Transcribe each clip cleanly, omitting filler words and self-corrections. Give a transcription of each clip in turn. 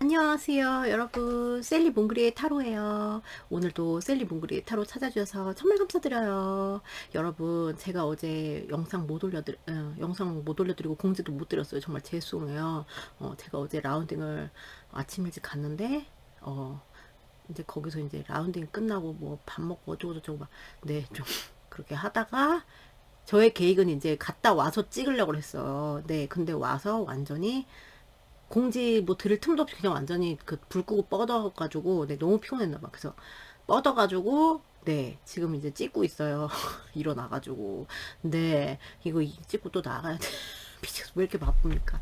안녕하세요 여러분, 셀리 몽그리의 타로예요. 오늘도 셀리 몽그리의 타로 찾아주셔서 정말 감사드려요. 여러분, 제가 어제 영상 못 올려드리고 공지도 못 드렸어요. 정말 죄송해요. 제가 어제 라운딩을 아침 일찍 갔는데 이제 거기서 이제 라운딩 끝나고 뭐 밥 먹고 어쩌고저쩌고 막, 네, 좀 그렇게 하다가 저의 계획은 이제 갔다 와서 찍으려고 했어요. 네, 근데 와서 완전히 공지 뭐 들을 틈도 없이 그냥 완전히 그 불 끄고 뻗어가지고, 네, 너무 피곤했나 봐. 그래서 뻗어가지고, 네, 지금 이제 찍고 있어요. 일어나가지고. 네, 이거 찍고 또 나가야 돼. 미쳐서 왜 이렇게 바쁩니까?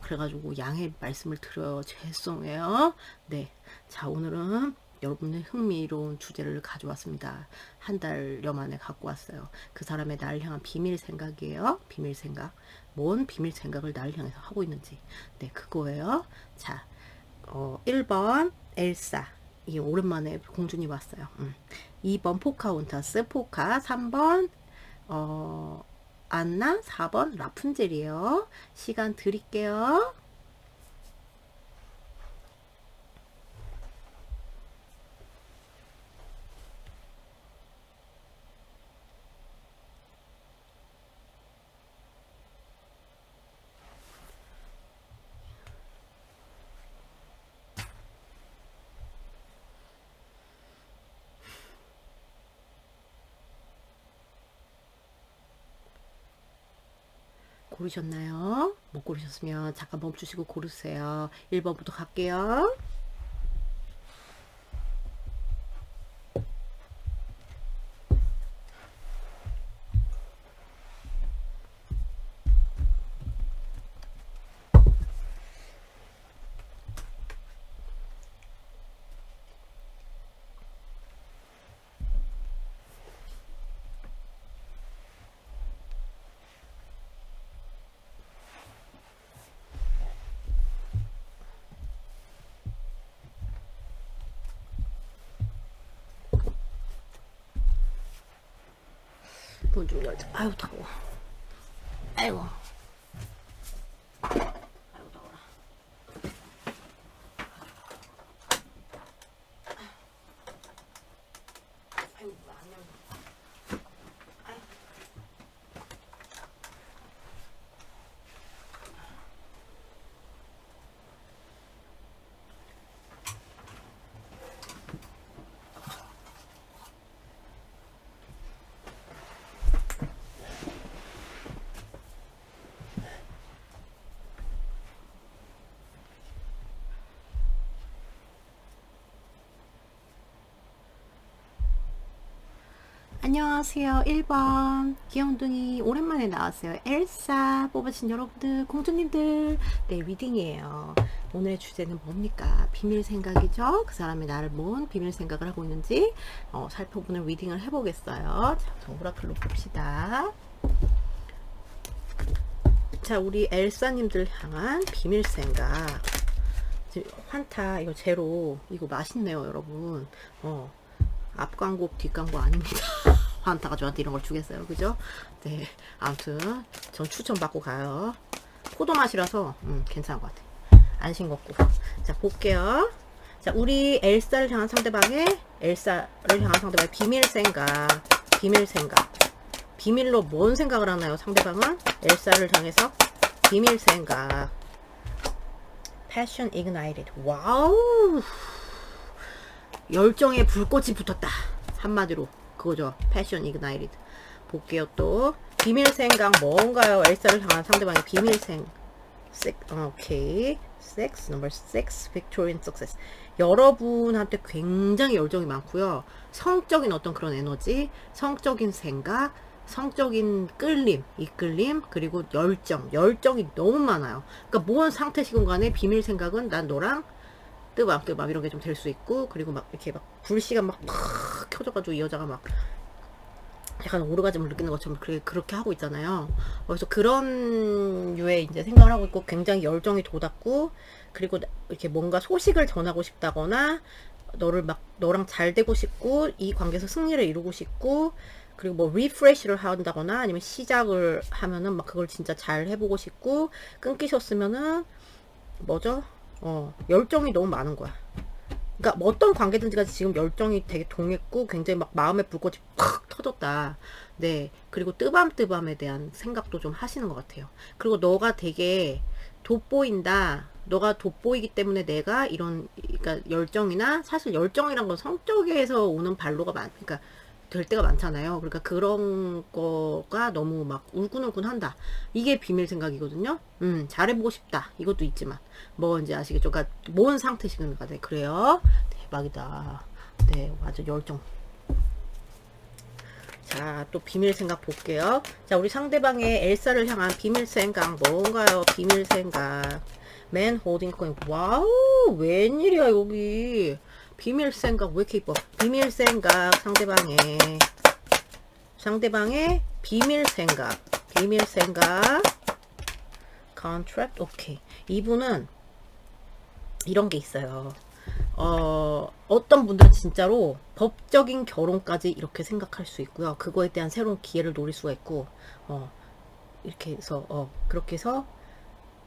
그래가지고 양해 말씀을 드려요. 죄송해요. 네, 자, 오늘은 여러분의 흥미로운 주제를 가져왔습니다. 한 달여 만에 갖고 왔어요. 그 사람의 나를 향한 비밀 생각이에요. 비밀 생각. 뭔 비밀 생각을 나를 향해서 하고 있는지. 네, 그거예요. 자, 1번 엘사. 이 오랜만에 공주님 왔어요. 2번 포카혼타스 포카. 3번 안나. 4번 라푼젤이에요. 시간 드릴게요. 고르셨나요? 못 고르셨으면 잠깐 멈추시고 고르세요. 1번부터 갈게요. 문 좀 열자. 아유, 더워. 아이고. 아이고, 더워라. 아이고, 안 열려. 아이고. 안녕하세요. 1번 귀염둥이 오랜만에 나왔어요. 엘사 뽑으신 여러분들, 공주님들, 네, 리딩이에요. 오늘의 주제는 뭡니까? 비밀 생각이죠. 그 사람이 나를 뭔 비밀 생각을 하고 있는지 살펴보는 리딩을 해보겠어요. 자, 오라클로 봅시다. 자, 우리 엘사님들 향한 비밀 생각. 환타 이거 제로, 이거 맛있네요 여러분. 앞 광고 뒷 광고 아닙니다. 환타가 저한테 이런 걸 주겠어요, 그죠? 네, 아무튼 전 추천받고 가요. 포도 맛이라서 괜찮은 것 같아. 안 싱겁고. 자, 볼게요. 자, 우리 엘사를 향한 상대방의 비밀 생각. 비밀 생각. 비밀로 뭔 생각을 하나요? 상대방은 엘사를 향해서 비밀 생각. Passion ignited. 와우. 열정의 불꽃이 붙었다. 한마디로 그거죠. Passion ignited. 볼게요. 또 비밀 생각 뭔가요? 엘사를 향한 상대방의 비밀 생각. 오케이. Sex number 6. Victorian success. 여러분한테 굉장히 열정이 많고요. 성적인 어떤 그런 에너지, 성적인 생각, 성적인 끌림, 이끌림, 그리고 열정이 너무 많아요. 그러니까 뭔 상태시건 간에 비밀 생각은 난 너랑 뜨밤 이런 게 좀 될 수 있고, 그리고 막 이렇게 막 불씨가 막 켜져가지고 이 여자가 막 약간 오르가즘을 느끼는 것처럼 그렇게 하고 있잖아요. 그래서 그런 류의 이제 생각을 하고 있고, 굉장히 열정이 돋았고, 그리고 이렇게 뭔가 소식을 전하고 싶다거나, 너랑 잘 되고 싶고, 이 관계에서 승리를 이루고 싶고, 그리고 뭐 리프레시를 한다거나, 아니면 시작을 하면은 막 그걸 진짜 잘 해보고 싶고, 끊기셨으면은 뭐죠? 열정이 너무 많은 거야. 그러니까 뭐 어떤 관계든지가 지금 열정이 되게 동했고 굉장히 막 마음의 불꽃이 팍 터졌다. 네. 그리고 뜨밤뜨밤에 대한 생각도 좀 하시는 것 같아요. 그리고 너가 되게 돋보인다. 너가 돋보이기 때문에 내가 이런, 그러니까 열정이나, 사실 열정이란 건 성적에서 오는 발로가 그러니까 될 때가 많잖아요. 그러니까 그런 거가 너무 막 울근울근 한다. 이게 비밀 생각이거든요. 잘해보고 싶다. 이것도 있지만. 뭔지 아시겠죠? 그러니까 뭔 상태시는가. 네, 그래요. 대박이다. 네, 맞아. 열정. 자, 또 비밀 생각 볼게요. 자, 우리 상대방의 엘사를 향한 비밀 생각 뭔가요? 비밀 생각. 맨 호딩 코인. 와우, 웬일이야 여기. 비밀 생각 왜 이렇게 이뻐? 비밀 생각. 상대방의 비밀 생각. 비밀 생각. 컨트랙트. 오케이. 이분은 이런 게 있어요. 어떤 분들은 진짜로 법적인 결혼까지 이렇게 생각할 수 있고요. 그거에 대한 새로운 기회를 노릴 수가 있고, 이렇게 해서, 그렇게 해서,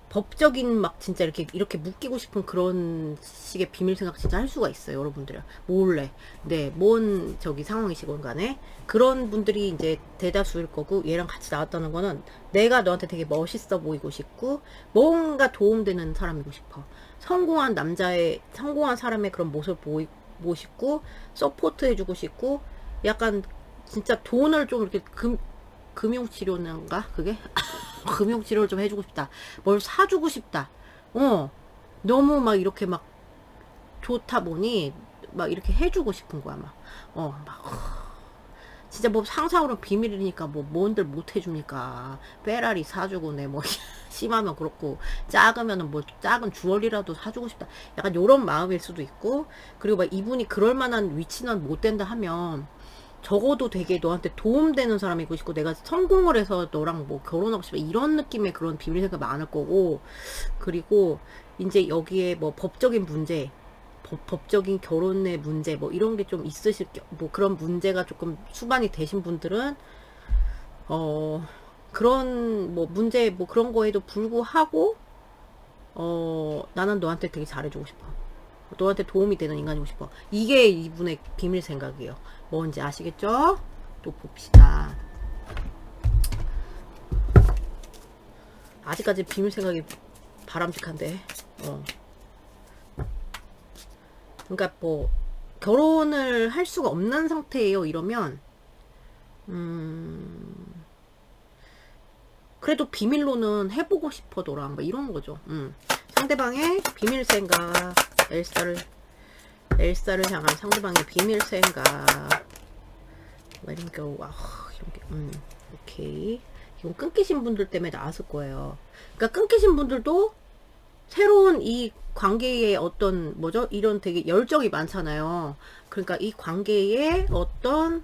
법적인 막 진짜 이렇게 묶이고 싶은 그런 식의 비밀 생각 진짜 할 수가 있어요. 여러분들이. 몰래. 네, 뭔 저기 상황이시건 간에. 그런 분들이 이제 대다수일 거고, 얘랑 같이 나왔다는 거는 내가 너한테 되게 멋있어 보이고 싶고, 뭔가 도움되는 사람이고 싶어. 성공한 사람의 그런 모습을 보이고 싶고, 서포트 해주고 싶고, 약간 진짜 돈을 좀 이렇게 금융치료인가? 그게? 금융치료를 좀 해주고 싶다. 뭘 사주고 싶다. 너무 막 이렇게 막 좋다 보니, 막 이렇게 해주고 싶은 거야, 막. 진짜 뭐 상상으로 비밀이니까 뭐 뭔들 못 해줍니까. 페라리 사주고 내 뭐 심하면 그렇고 작으면은 뭐 작은 주얼리라도 사주고 싶다. 약간 요런 마음일 수도 있고, 그리고 막 이분이 그럴 만한 위치는 못 된다 하면 적어도 되게 너한테 도움되는 사람이고 싶고, 내가 성공을 해서 너랑 뭐 결혼하고 싶어 이런 느낌의 그런 비밀 생각 많을 거고, 그리고 이제 여기에 뭐 법적인 문제, 법적인 결혼의 문제 뭐 이런 게 좀 있으실 뭐 그런 문제가 조금 수반이 되신 분들은 그런 뭐 문제 뭐 그런 거에도 불구하고 나는 너한테 되게 잘해주고 싶어. 너한테 도움이 되는 인간이고 싶어. 이게 이분의 비밀 생각이에요. 뭔지 아시겠죠? 또 봅시다. 아직까지 비밀 생각이 바람직한데. 그러니까 뭐 결혼을 할 수가 없는 상태예요. 이러면 그래도 비밀로는 해보고 싶어 너랑 뭐 이런 거죠. 상대방의 비밀 생각. 엘사를 향한 상대방의 비밀 생각. Let him go. 이런 게, 오케이. 이건 끊기신 분들 때문에 나왔을 거예요. 그러니까 끊기신 분들도 새로운 이 관계에 어떤 뭐죠? 이런 되게 열정이 많잖아요. 그러니까 이 관계에 어떤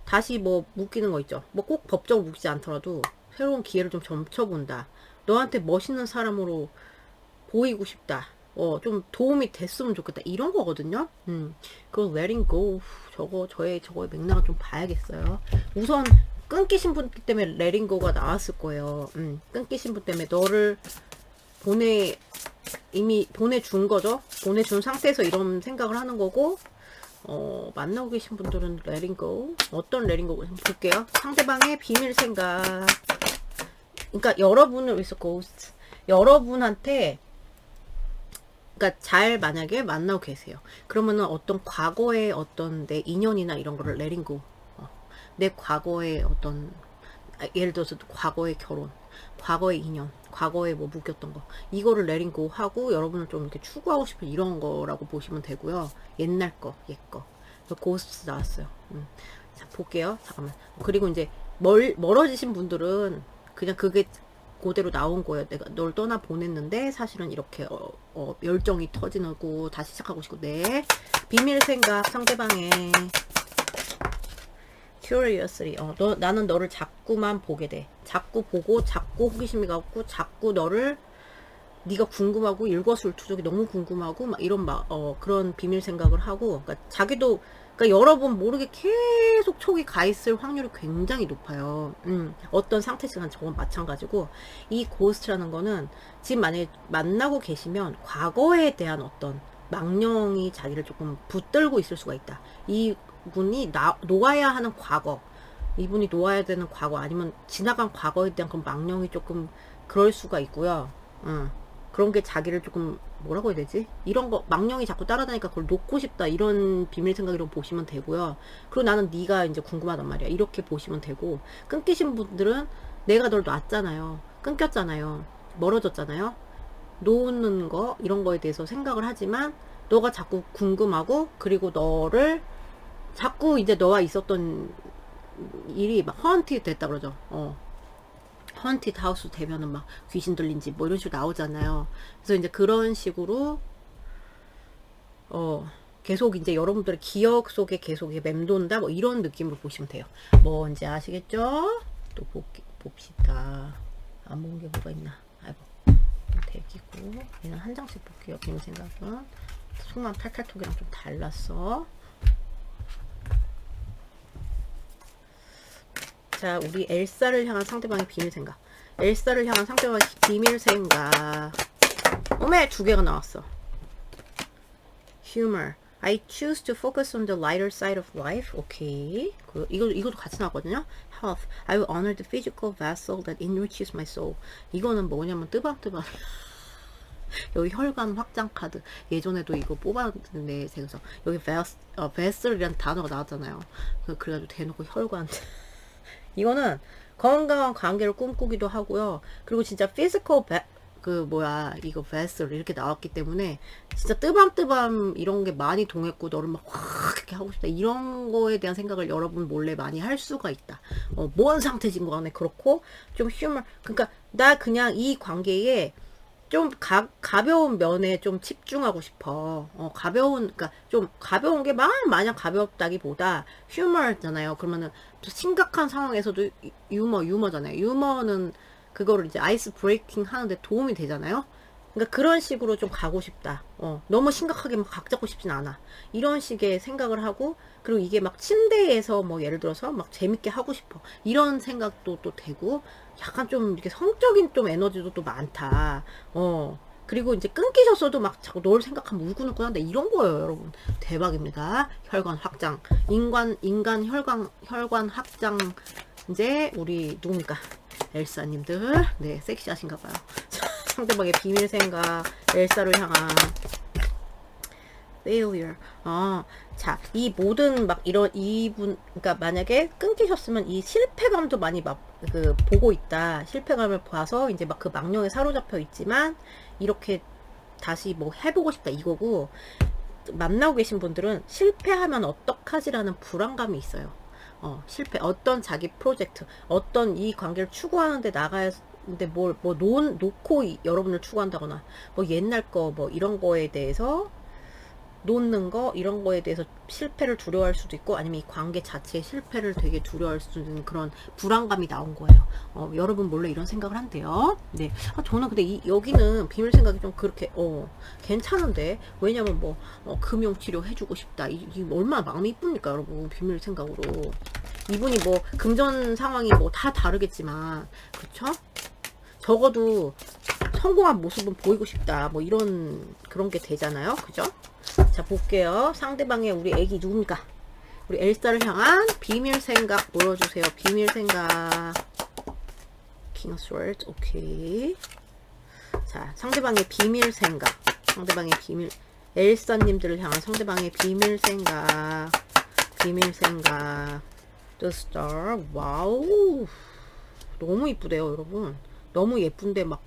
다시 뭐 묶이는 거 있죠. 뭐 꼭 법적으로 묶이지 않더라도 새로운 기회를 좀 점쳐본다. 너한테 멋있는 사람으로 보이고 싶다. 좀 도움이 됐으면 좋겠다. 이런 거거든요. 그거 letting go. 저의 맥락을 좀 봐야겠어요. 우선, 끊기신 분 때문에 letting go가 나왔을 거예요. 끊기신 분 때문에 너를 이미 보내준 거죠. 보내준 상태에서 이런 생각을 하는 거고, 만나고 계신 분들은 letting go. 어떤 letting go? 볼게요. 상대방의 비밀 생각. 그러니까 여러분을 위해서 ghost. 여러분한테 그러니까 만약에 만나고 계세요. 그러면은 어떤 과거의 어떤 내 인연이나 이런 거를 letting go. 내 과거의 어떤, 예를 들어서 과거의 결혼, 과거의 인연, 과거에 뭐 묶였던 거, 이거를 letting go 하고 여러분을 좀 이렇게 추구하고 싶은 이런 거라고 보시면 되고요. 옛날 거, 옛 거. 고스트 나왔어요. 자, 볼게요. 잠깐만. 그리고 이제 멀어지신 분들은 그냥 그게 그대로 나온 거예요. 내가 널 떠나 보냈는데 사실은 이렇게 열정이 터지고 다시 시작하고 싶고. 네. 비밀 생각. 상대방의 curiously. 나는 너를 자꾸만 보게 돼. 자꾸 보고 자꾸 호기심이 갖고 자꾸 너를 네가 궁금하고 일거수일투족이 너무 궁금하고 막 이런 막 그런 비밀 생각을 하고 그러니까 자기도 그러니까 여러분 모르게 계속 촉이 가 있을 확률이 굉장히 높아요. 어떤 상태지만 저건 마찬가지고 이 고스트라는 거는 지금 만약에 만나고 계시면 과거에 대한 어떤 망령이 자기를 조금 붙들고 있을 수가 있다. 이분이 놓아야 하는 과거, 이분이 놓아야 되는 과거 아니면 지나간 과거에 대한 그런 망령이 조금 그럴 수가 있고요. 그런 게 자기를 조금 뭐라고 해야 되지? 이런 거 망령이 자꾸 따라다니까 그걸 놓고 싶다 이런 비밀 생각이라고 보시면 되고요. 그리고 나는 네가 이제 궁금하단 말이야. 이렇게 보시면 되고 끊기신 분들은 내가 널 놨잖아요. 끊겼잖아요. 멀어졌잖아요. 놓는 거 이런 거에 대해서 생각을 하지만 너가 자꾸 궁금하고 그리고 너를 자꾸 이제 너와 있었던 일이 막 허언티 됐다 그러죠. 헌티드 하우스 되면은 막 귀신 들린지 뭐 이런 식으로 나오잖아요. 그래서 이제 그런 식으로 계속 이제 여러분들의 기억 속에 계속 맴돈다 뭐 이런 느낌으로 보시면 돼요. 뭔지 아시겠죠? 또 봅시다. 안 본 게 뭐가 있나? 아이고 대기고 얘는 한 장씩 볼게요. 비밀 생각은 속만 탈탈톡이랑 좀 달랐어. 자, 우리 엘사를 향한 상대방의 비밀 생각. 엘사를 향한 상대방의 비밀 생각. 어메, 2개가 나왔어. Humor. I choose to focus on the lighter side of life. 오케이. 이것도 같이 나왔거든요. Health. I will honor the physical vessel that enriches my soul. 이거는 뭐냐면 뜨밤뜨밤. 여기 혈관 확장 카드. 예전에도 이거 뽑았는데 제가 여기 vessel이라는 단어가 나왔잖아요. 그래가지고 대놓고 혈관. 이거는 건강한 관계를 꿈꾸기도 하고요. 그리고 진짜 피지컬 이거 베슬 이렇게 나왔기 때문에 진짜 뜨밤뜨밤 이런 게 많이 동했고 너를 막 확 이렇게 하고 싶다 이런 거에 대한 생각을 여러분 몰래 많이 할 수가 있다. 뭔 상태진 거 간에 그렇고 좀 휴머 그러니까 나 그냥 이 관계에 좀 가벼운 면에 좀 집중하고 싶어. 그러니까 좀 가벼운 게 마냥 가볍다기보다 휴머잖아요. 그러면은 또 심각한 상황에서도 유머잖아요. 유머는 그거를 이제 아이스 브레이킹 하는데 도움이 되잖아요. 그러니까 그런 식으로 좀 가고 싶다. 너무 심각하게 막 각 잡고 싶진 않아. 이런 식의 생각을 하고, 그리고 이게 막 침대에서 뭐 예를 들어서 막 재밌게 하고 싶어. 이런 생각도 또 되고, 약간 좀 이렇게 성적인 좀 에너지도 또 많다. 그리고 이제 끊기셨어도 막 자꾸 널 생각하면 울고불고한데 이런 거예요, 여러분. 대박입니다. 혈관 확장. 인간 혈관 확장. 이제 우리 누굽니까? 엘사님들. 네, 섹시하신가 봐요. 상대방의 비밀 생각, 엘사를 향한 failure. 자, 이 모든 막 이런 그러니까 만약에 끊기셨으면 이 실패감도 많이 보고 있다. 실패감을 봐서 이제 막 그 망령에 사로잡혀 있지만 이렇게 다시 뭐 해보고 싶다 이거고, 만나고 계신 분들은 실패하면 어떡하지라는 불안감이 있어요. 실패, 어떤 자기 프로젝트, 어떤 이 관계를 추구하는데 나가야 근데 놓고 여러분을 추구한다거나, 뭐 옛날 거, 뭐 이런 거에 대해서, 놓는 거, 이런 거에 대해서 실패를 두려워할 수도 있고, 아니면 이 관계 자체의 실패를 되게 두려워할 수 있는 그런 불안감이 나온 거예요. 여러분 몰래 이런 생각을 한대요. 네. 저는 근데 여기는 비밀 생각이 좀 그렇게, 괜찮은데, 왜냐면 금융치료 해주고 싶다. 이게 얼마나 마음이 이쁩니까, 여러분. 비밀 생각으로. 이분이 뭐, 금전 상황이 뭐 다 다르겠지만, 그쵸? 적어도 성공한 모습은 보이고 싶다. 뭐 이런 그런 게 되잖아요. 그죠? 자, 볼게요. 상대방의 우리 애기 누굽니까? 우리 엘사를 향한 비밀 생각 보여주세요. 비밀 생각. King of Swords. 오케이. 자, 상대방의 비밀 생각. 상대방의 비밀. 엘사님들을 향한 상대방의 비밀 생각. 비밀 생각. The Star. 와우. 너무 이쁘대요, 여러분. 너무 예쁜데 막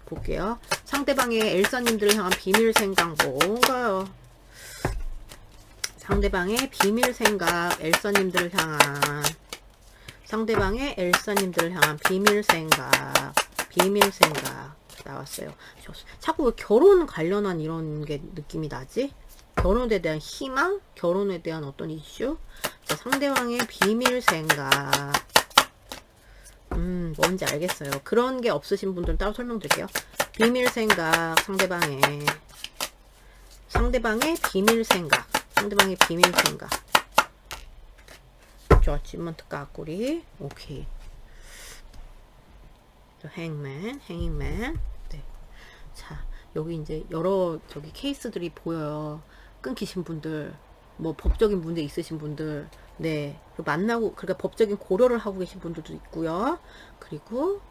볼게요. 상대방의 엘사님들을 향한 비밀 생각 뭔가요? 상대방의 비밀 생각, 엘사님들을 향한 상대방의 엘사님들을 향한 비밀 생각 나왔어요. 자꾸 왜 결혼 관련한 이런 게 느낌이 나지? 결혼에 대한 희망? 결혼에 대한 어떤 이슈? 자, 상대방의 비밀 생각. 뭔지 알겠어요. 그런 게 없으신 분들은 따로 설명드릴게요. 비밀 생각, 상대방의 비밀 생각, 상대방의 비밀 생각. 저지먼트 까꾸리. 오케이. 행맨. 네. 자, 여기 이제 여러 저기 케이스들이 보여요. 끊기신 분들, 뭐 법적인 문제 있으신 분들, 네, 만나고 그러니까 법적인 고려를 하고 계신 분들도 있고요. 그리고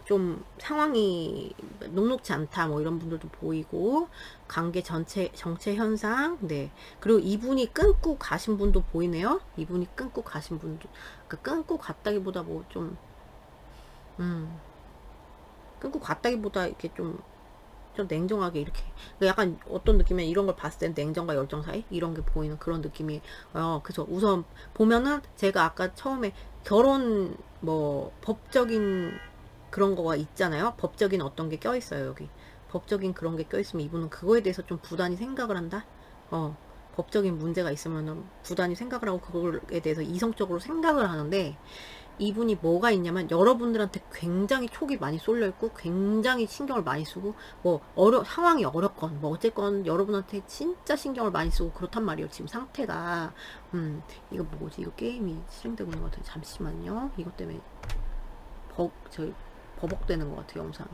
좀 상황이 녹록지 않다 뭐 이런 분들도 보이고, 관계 전체 정체 현상. 네, 그리고 이분이 끊고 가신 분도 보이네요. 이분이 끊고 가신 분도, 그러니까 끊고 갔다기보다 뭐 좀 끊고 갔다기보다 이렇게 좀 냉정하게 이렇게, 약간 어떤 느낌이면 이런 걸 봤을 땐 냉정과 열정 사이 이런 게 보이는 그런 느낌이. 그래서 우선 보면은 제가 아까 처음에 결혼 뭐 법적인 그런 거가 있잖아요. 법적인 어떤 게 껴있어요. 여기 법적인 그런 게 껴있으면 이분은 그거에 대해서 좀 부단히 생각을 한다. 법적인 문제가 있으면은 부단히 생각을 하고 그거에 대해서 이성적으로 생각을 하는데, 이분이 뭐가 있냐면 여러분들한테 굉장히 촉이 많이 쏠려 있고 굉장히 신경을 많이 쓰고, 뭐 상황이 어렵건 뭐 어쨌건 여러분한테 진짜 신경을 많이 쓰고 그렇단 말이에요. 지금 상태가. 이거 뭐지? 이거 게임이 실행되고 있는 것 같아요. 잠시만요. 이것 때문에 저희 버벅대는 것 같아요. 영상.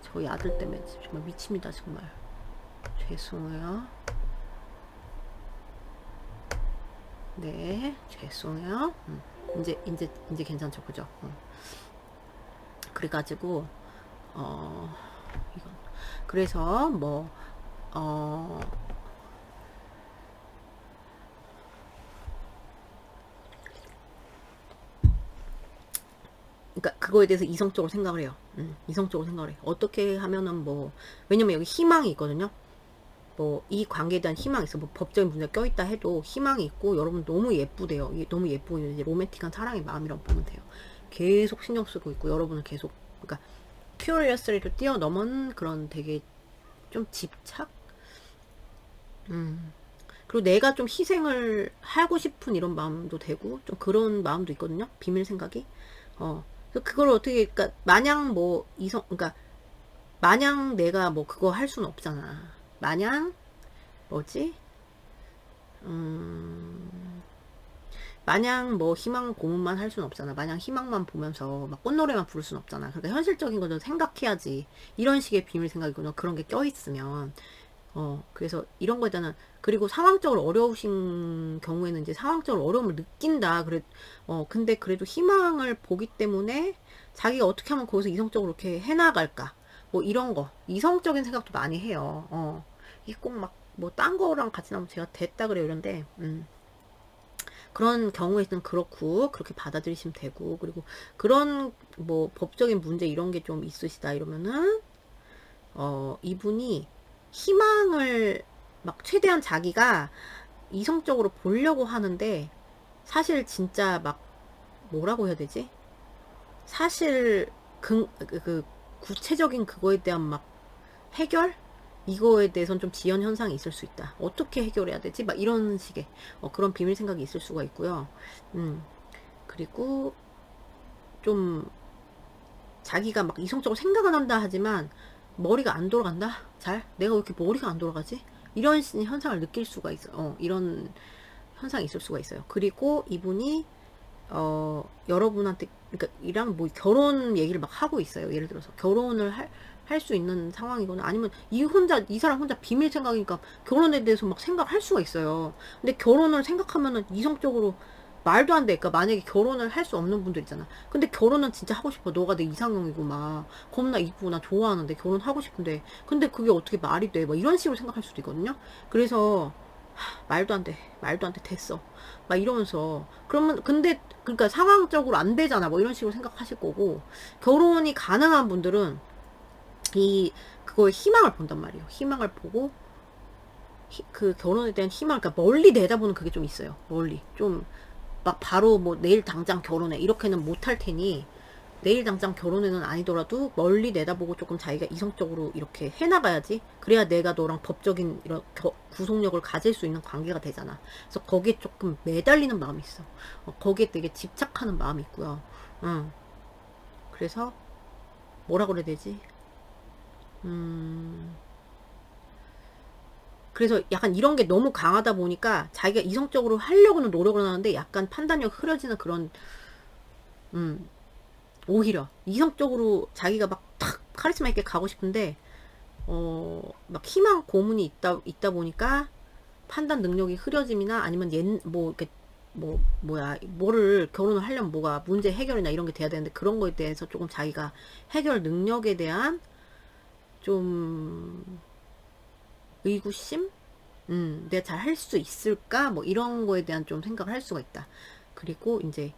저희 아들 때문에 정말 미칩니다. 정말 죄송해요. 네, 죄송해요. 이제 괜찮죠, 그죠? 그래가지고 이건 그래서 뭐 그러니까 그거에 대해서 이성적으로 생각을 해요. 이성적으로 생각을 해. 어떻게 하면은 뭐, 왜냐면 여기 희망이 있거든요. 뭐 이 관계에 대한 희망이 있어. 뭐 법적인 문제가 껴있다 해도 희망이 있고, 여러분 너무 예쁘대요. 너무 예쁘고 이제 로맨틱한 사랑의 마음이라고 보면 돼요. 계속 신경 쓰고 있고, 여러분은 계속, 그러니까 큐리어스리를 뛰어넘은 그런 되게 좀 집착. 그리고 내가 좀 희생을 하고 싶은 이런 마음도 되고, 좀 그런 마음도 있거든요. 비밀 생각이. 그래서 그걸 어떻게, 그러니까 마냥 뭐 그러니까 마냥 내가 뭐 그거 할 수는 없잖아. 마냥 뭐지? 마냥 뭐 희망 고문만 할 수는 없잖아. 마냥 희망만 보면서 막 꽃노래만 부를 수는 없잖아. 그러니까 현실적인 거좀 생각해야지. 이런 식의 비밀 생각이거나 그런 게 껴있으면. 그래서 이런 거잖아. 그리고 상황적으로 어려우신 경우에는 이제 상황적으로 어려움을 느낀다. 근데 그래도 희망을 보기 때문에 자기가 어떻게 하면 거기서 이성적으로 이렇게 해나갈까. 뭐 이런 거. 이성적인 생각도 많이 해요. 이게 꼭 막 뭐 딴 거랑 같이 나오면 제가 됐다 그래요. 이런데, 그런 경우에는 그렇고, 그렇게 받아들이시면 되고, 그리고 그런 뭐 법적인 문제 이런 게 좀 있으시다 이러면은, 이분이 희망을 막 최대한 자기가 이성적으로 보려고 하는데, 사실 진짜 막 뭐라고 해야 되지? 사실 그 구체적인 그거에 대한 막 해결? 이거에 대해서는 좀 지연 현상이 있을 수 있다. 어떻게 해결해야 되지? 막 이런 식의 그런 비밀 생각이 있을 수가 있고요. 그리고 좀 자기가 막 이성적으로 생각은 한다 하지만 머리가 안 돌아간다? 잘? 내가 왜 이렇게 머리가 안 돌아가지? 이런 현상을 느낄 수가 있어요. 이런 현상이 있을 수가 있어요. 그리고 이분이 여러분한테, 그러니까 이랑 뭐 결혼 얘기를 막 하고 있어요. 예를 들어서 결혼을 할 수 있는 상황이거나, 아니면 이 사람 혼자 비밀 생각이니까 결혼에 대해서 막 생각할 수가 있어요. 근데 결혼을 생각하면은 이성적으로 말도 안 돼. 그러니까 만약에 결혼을 할 수 없는 분들 있잖아. 근데 결혼은 진짜 하고 싶어. 너가 내 이상형이고 막 겁나 이쁘고 나 좋아하는데 결혼하고 싶은데, 근데 그게 어떻게 말이 돼? 막 이런 식으로 생각할 수도 있거든요. 그래서 말도 안 돼. 말도 안 돼. 됐어. 막 이러면서. 그러면, 근데, 그러니까 상황적으로 안 되잖아. 뭐 이런 식으로 생각하실 거고, 결혼이 가능한 분들은 그거에 희망을 본단 말이에요. 희망을 보고, 그 결혼에 대한 희망, 그러니까 멀리 내다보는 그게 좀 있어요. 멀리. 좀, 막 바로 뭐 내일 당장 결혼해. 이렇게는 못할 테니, 내일 당장 결혼에는 아니더라도 멀리 내다보고 조금 자기가 이성적으로 이렇게 해나가야지. 그래야 내가 너랑 법적인 이런 구속력을 가질 수 있는 관계가 되잖아. 그래서 거기에 조금 매달리는 마음이 있어. 거기에 되게 집착하는 마음이 있고요. 그래서 뭐라 그래야 되지? 그래서 약간 이런 게 너무 강하다 보니까 자기가 이성적으로 하려고는 노력을 하는데 약간 판단력 흐려지는 그런, 오히려 이성적으로 자기가 막 탁 카리스마 있게 가고 싶은데 막 희망 고문이 있다 보니까 판단 능력이 흐려짐이나 아니면 뭐 이렇게 뭐를 결혼을 하려면 뭐가 문제 해결이나 이런 게 돼야 되는데 그런 거에 대해서 조금 자기가 해결 능력에 대한 좀 의구심? 내가 잘 할 수 있을까? 뭐 이런 거에 대한 좀 생각을 할 수가 있다. 그리고 이제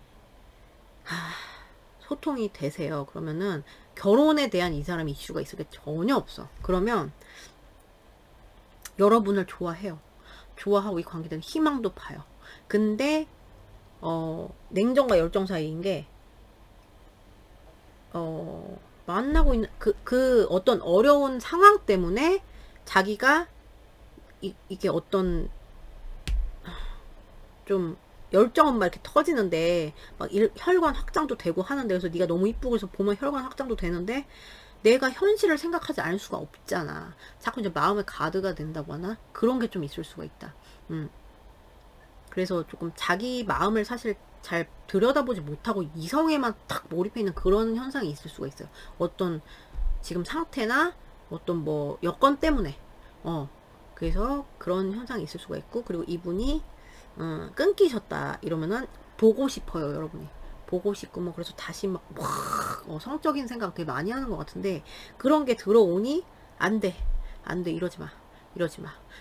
소통이 되세요. 그러면은 결혼에 대한 이 사람이 이슈가 있을 게 전혀 없어. 그러면 여러분을 좋아해요. 좋아하고 이 관계에 대한 희망도 봐요. 근데 냉정과 열정 사이인 게 만나고 있는 그 어떤 어려운 상황 때문에 자기가 이게 어떤 좀 열정은 막 이렇게 터지는데 막 혈관 확장도 되고 하는데 그래서 네가 너무 이쁘고 해서 보면 혈관 확장도 되는데 내가 현실을 생각하지 않을 수가 없잖아. 자꾸 이제 마음의 가드가 된다고 하나? 그런 게 좀 있을 수가 있다. 그래서 조금 자기 마음을 사실 잘 들여다보지 못하고 이성에만 탁 몰입해 있는 그런 현상이 있을 수가 있어요. 어떤 지금 상태나 어떤 뭐 여건 때문에 그래서 그런 현상이 있을 수가 있고 그리고 이분이 끊기셨다 이러면은 보고 싶어요. 여러분이 보고 싶고 뭐 그래서 다시 막 성적인 생각 되게 많이 하는 것 같은데 그런 게 들어오니 안돼 이러지 마.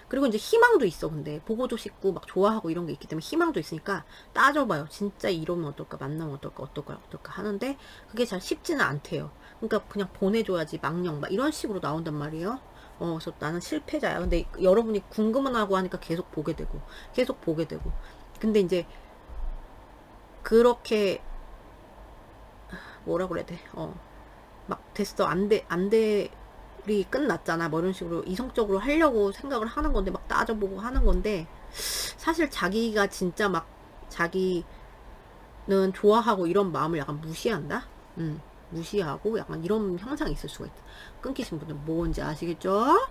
그리고 이제 희망도 있어. 근데 보고도 싶고 막 좋아하고 이런 게 있기 때문에 희망도 있으니까 따져봐요. 진짜 이러면 어떨까, 만나면 어떨까 하는데 그게 잘 쉽지는 않대요. 그러니까 그냥 보내줘야지 망령 막 이런 식으로 나온단 말이에요. 그래서 나는 실패자야. 근데 여러분이 궁금은 하고 하니까 계속 보게 되고 근데 이제 그렇게 뭐라 그래야 돼? 막 됐어 안돼 우리 끝났잖아. 뭐 이런 식으로 이성적으로 하려고 생각을 하는 건데 막 따져보고 하는 건데 사실 자기가 진짜 막 자기는 좋아하고 이런 마음을 약간 무시한다. 무시하고 약간 이런 형상이 있을 수가 있다. 끊기신 분들 뭔지 아시겠죠?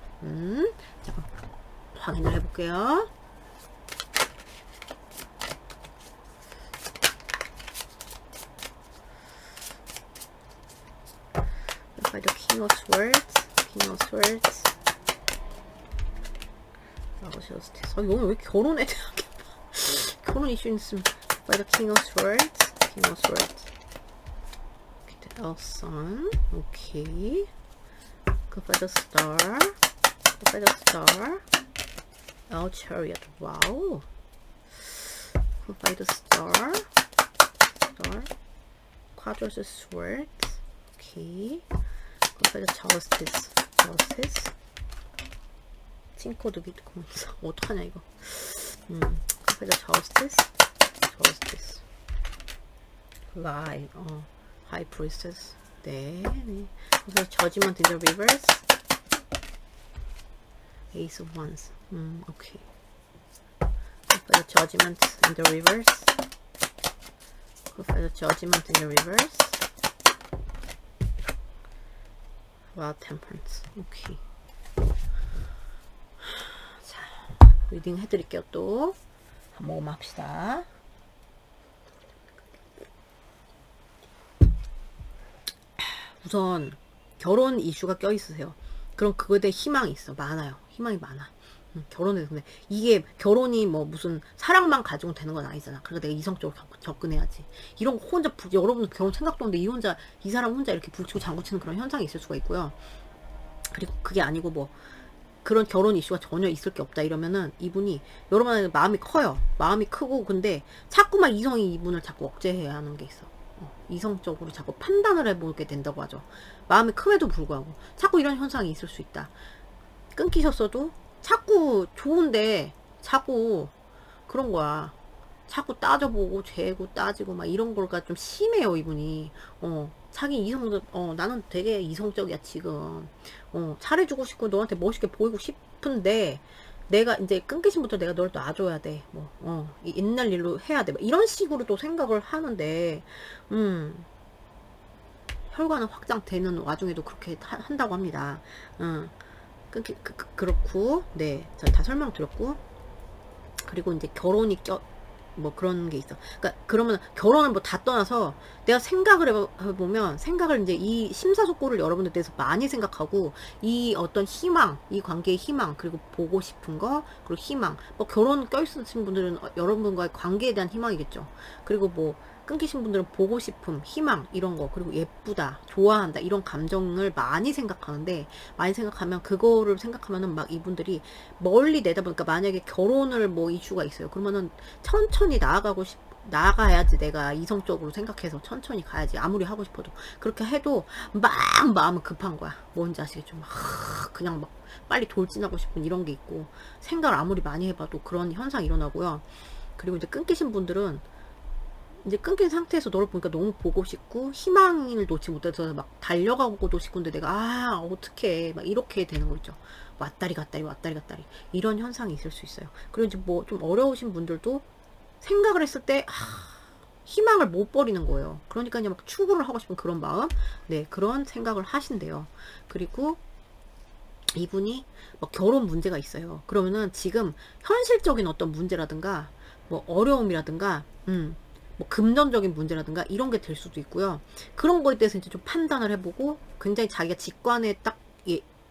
잠깐 확인을 해볼게요. By the King of Swords. 오늘 왜 결혼에 대한 결혼 이슈 있으면 By the King of Swords. The Sun. 오케이. By the Star. Chariot. 와우. By the Star. Quadrants of Swords. 오케이. By the Justice. 칭코드 비트코인. 어떡하냐 이거. By the Justice. Lie. High Priestess. 네. 그래서 Judgment in the Reverse. Ace of Wands. 오케이. By the Judgment in the Reverse. By the Judgment in the Reverse. Temperance. 오케이. 자, 리딩 해드릴게요. 또 한 모금 합시다. 우선 결혼 이슈가 껴있으세요. 그럼 그거에 대해 희망이 있어. 희망이 많아. 결혼에 근데 이게 결혼이 뭐 무슨 사랑만 가지고 되는 건 아니잖아. 그러니까 내가 이성적으로 접근해야지. 이런 거 혼자 여러분 결혼 생각도 없는데 이 사람 혼자 이렇게 북치고 장구치는 그런 현상이 있을 수가 있고요. 그리고 그게 아니고 뭐 그런 결혼 이슈가 전혀 있을 게 없다 이러면은 이분이 여러분의 마음이 커요. 마음이 크고 근데 자꾸만 이성이 이분을 자꾸 억제해야 하는 게 있어. 이성적으로 자꾸 판단을 해보게 된다고 하죠. 마음이 큼에도 불구하고 자꾸 이런 현상이 있을 수 있다. 끊기셨어도 자꾸 좋은데 자꾸 그런 거야. 자꾸 따져보고 재고 따지고 막 이런 거가 좀 심해요 이분이. 자기 나는 되게 이성적이야 지금. 잘해주고 싶고 너한테 멋있게 보이고 싶은데 내가 이제 끊기신 부터 내가 널 놔줘야 돼. 옛날 일로 해야 돼. 이런 식으로 또 생각을 하는데 혈관은 확장되는 와중에도 그렇게 한다고 합니다. 그렇고, 네. 다 설명드렸고, 그리고 이제 결혼이 뭐 그런 게 있어. 그러니까 그러면 결혼을 뭐 다 떠나서 내가 생각을 해보면 생각을 이제 이 심사숙고를 여러분들 대해서 많이 생각하고 이 어떤 희망, 이 관계의 희망, 그리고 보고 싶은 거, 그리고 희망. 뭐 결혼 껴있으신 분들은 여러분과의 관계에 대한 희망이겠죠. 그리고 뭐 끊기신 분들은 보고 싶음, 희망 이런 거, 그리고 예쁘다, 좋아한다 이런 감정을 많이 생각하는데, 많이 생각하면 그거를 생각하면은 막 이분들이 멀리 내다보니까, 만약에 결혼을 뭐 이슈가 있어요. 그러면은 천천히 나아가야지, 내가 이성적으로 생각해서 천천히 가야지, 아무리 하고 싶어도. 그렇게 해도 막 마음은 급한 거야. 뭔지 아시겠죠? 막 그냥 막 빨리 돌진하고 싶은 이런 게 있고, 생각을 아무리 많이 해봐도 그런 현상이 일어나고요. 그리고 이제 끊기신 분들은 이제 끊긴 상태에서 너를 보니까 너무 보고 싶고 희망을 놓지 못해서 막 달려가고도 싶은데, 내가 어떻게 막 이렇게 되는 거 있죠. 왔다리 갔다리 왔다리 갔다리 이런 현상이 있을 수 있어요. 그리고 이제 뭐 좀 어려우신 분들도 생각을 했을 때 희망을 못 버리는 거예요. 그러니까 이제 막 추구를 하고 싶은 그런 마음, 네, 그런 생각을 하신대요. 그리고 이분이 뭐 결혼 문제가 있어요. 그러면은 지금 현실적인 어떤 문제라든가 뭐 어려움이라든가 뭐 금전적인 문제라든가 이런 게 될 수도 있고요. 그런 거에 대해서 이제 좀 판단을 해보고, 굉장히 자기가 직관에 딱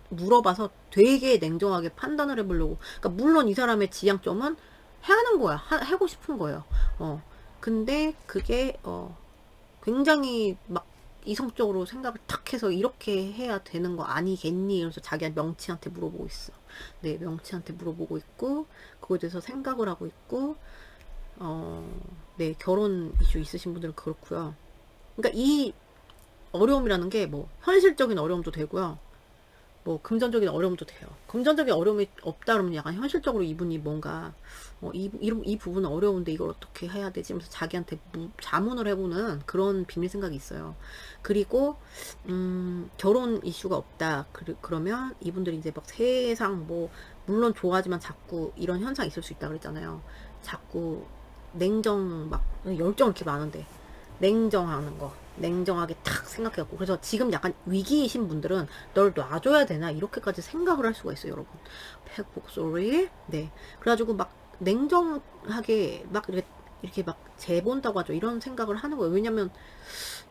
물어봐서 되게 냉정하게 판단을 해보려고. 그러니까 물론 이 사람의 지향점은 하는 거야. 하고 싶은 거예요. 근데 그게 굉장히 막 이성적으로 생각을 탁 해서 이렇게 해야 되는 거 아니겠니? 이러면서 자기가 명치한테 물어보고 있어. 네, 명치한테 물어보고 있고, 그거에 대해서 생각을 하고 있고, 네, 결혼 이슈 있으신 분들은 그렇고요. 그러니까 이 어려움이라는 게 뭐 현실적인 어려움도 되고요. 뭐 금전적인 어려움도 돼요. 금전적인 어려움이 없다 그러면 약간 현실적으로 이분이 뭔가 이 부분은 어려운데 이걸 어떻게 해야 되지? 하면서 자기한테 자문을 해보는 그런 비밀 생각이 있어요. 그리고 결혼 이슈가 없다. 그러면 이분들이 이제 막 세상 뭐 물론 좋아하지만 자꾸 이런 현상이 있을 수 있다 그랬잖아요. 자꾸 막 열정 이렇게 많은데 냉정하는 거, 냉정하게 탁 생각해갖고. 그래서 지금 약간 위기이신 분들은 널 놔줘야 되나 이렇게까지 생각을 할 수가 있어요, 여러분. 백복소리. 네, 그래가지고 막 냉정하게 막 이렇게 막 재본다고 하죠. 이런 생각을 하는 거예요. 왜냐면